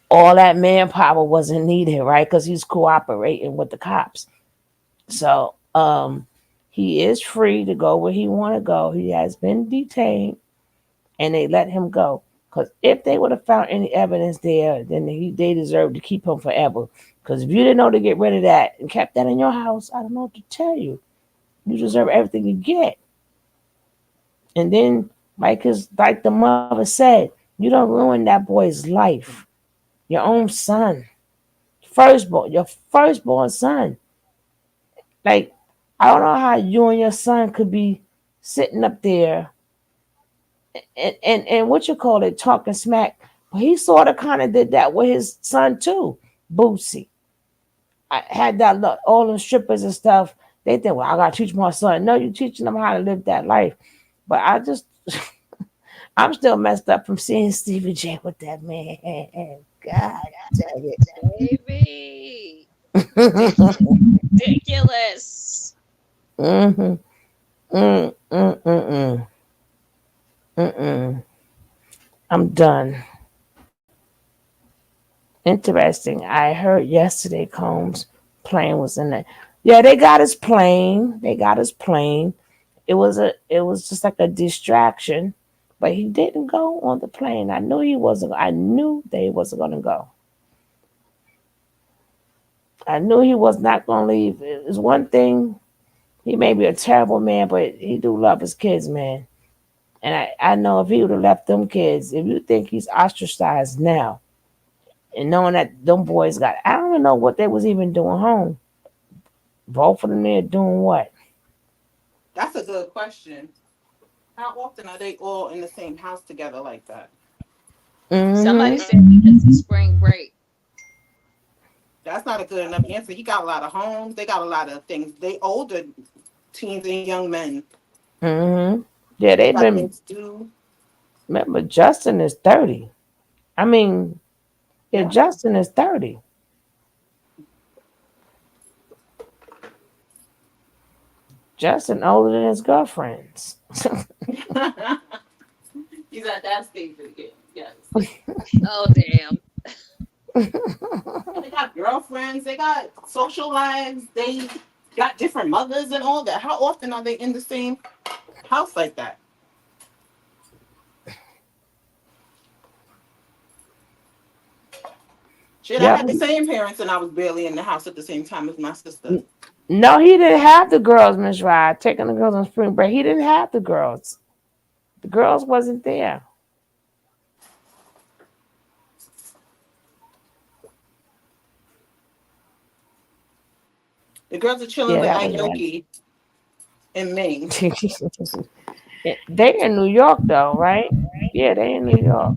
all that manpower wasn't needed, right? Because he's cooperating with the cops. So he is free to go where he want to go. He has been detained, and they let him go. Because if they would have found any evidence there, then they deserve to keep him forever. Because if you didn't know to get rid of that and kept that in your house, I don't know what to tell you. You deserve everything you get. And then, like the mother said, you don't ruin that boy's life. Your own son, firstborn, your firstborn son. Like, I don't know how you and your son could be sitting up there and what you call it, talking smack. But he sort of kind of did that with his son too, Boosie. I had that look, all them strippers and stuff. They think, well, I gotta teach my son. No, you're teaching them how to live that life. But I just, I'm still messed up from seeing Stevie J with that man. God dang Baby. it. Ridiculous. Mm-hmm. Mm-mm-mm-mm. Mm-mm. I'm done. Interesting. I heard yesterday Combs' plane was in there. Yeah, they got his plane. They got his plane. It was just like a distraction. But he didn't go on the plane. I knew he wasn't. I knew that he wasn't gonna go. I knew he was not gonna leave. It's one thing. He may be a terrible man, but he do love his kids, man. And I know if he would have left them kids, if you think he's ostracized now, and knowing that them boys got, I don't even know what they was even doing home. Both of them there doing what? That's a good question. How often are they all in the same house together like that? Somebody Mm-hmm. said because it's spring break. That's not a good enough answer. He got a lot of homes. They got a lot of things. They older teens and young men. Mm-hmm. Yeah, They they've got been. things to do. Remember, Justin is 30. I mean, yeah, Yeah. Justin is 30. Justin older than his girlfriends. He's at that stage again. Yes. Oh damn. And they got girlfriends. They got social lives. They got different mothers and all that. How often are they in the same house like that? Shit, I Yep. had the same parents and I was barely in the house at the same time as my sister. No, he didn't have the girls, Miss Ride, taking the girls on spring break. He didn't have the girls. The girls wasn't there. The girls are chilling Yeah, with that was bad. Aoki in Maine. They in New York though, right? Yeah, they in New York.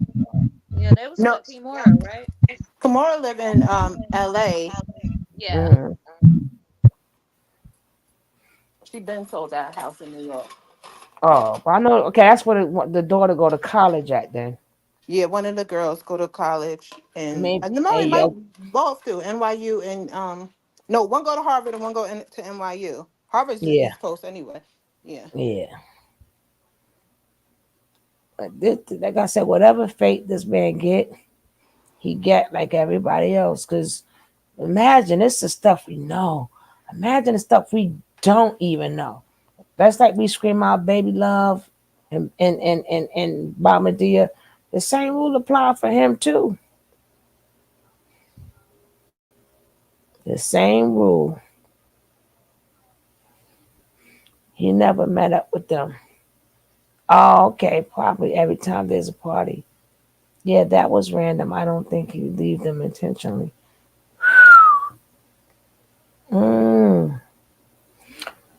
Yeah, they was No, with Kimura, right? Kamora live in L.A. Yeah. Mm. She been sold that house in New York. Oh, but I know. Okay, that's where the daughter go to college at. Then Yeah, one of the girls go to college, and maybe. no, Hey, it might yo, both do NYU and no, one go to Harvard and one go to NYU. Harvard's just yeah, East Coast anyway. Yeah, yeah. But this, like I said, whatever fate this man get, he get like everybody else. Cause imagine it's the stuff we know. Imagine the stuff we don't even know. That's like we scream out baby love and Mama Dia. The same rule apply for him too. The same rule. He never met up with them. Oh, okay. Probably every time there's a party. Yeah, that was random. I don't think you leave them intentionally. Mm.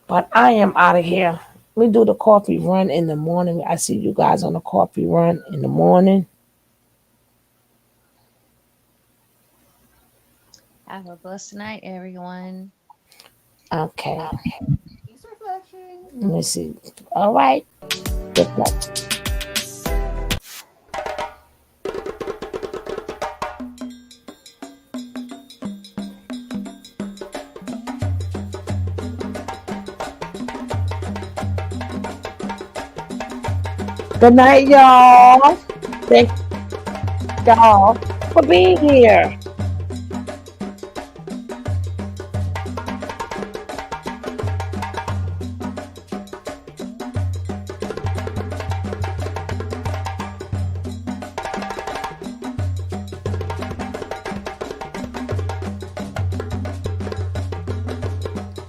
But I am out of here. We do the coffee run in the morning. I see you guys on the coffee run in the morning. Have a blessed night, everyone. Okay. Peace reflection. Let me see. All right. Good luck. Good night, y'all. Thank y'all for being here.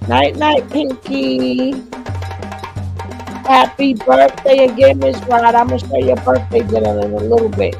Night, night, Pinky. Happy birthday again, Miss Rod. I'm gonna show your birthday dinner in a little bit.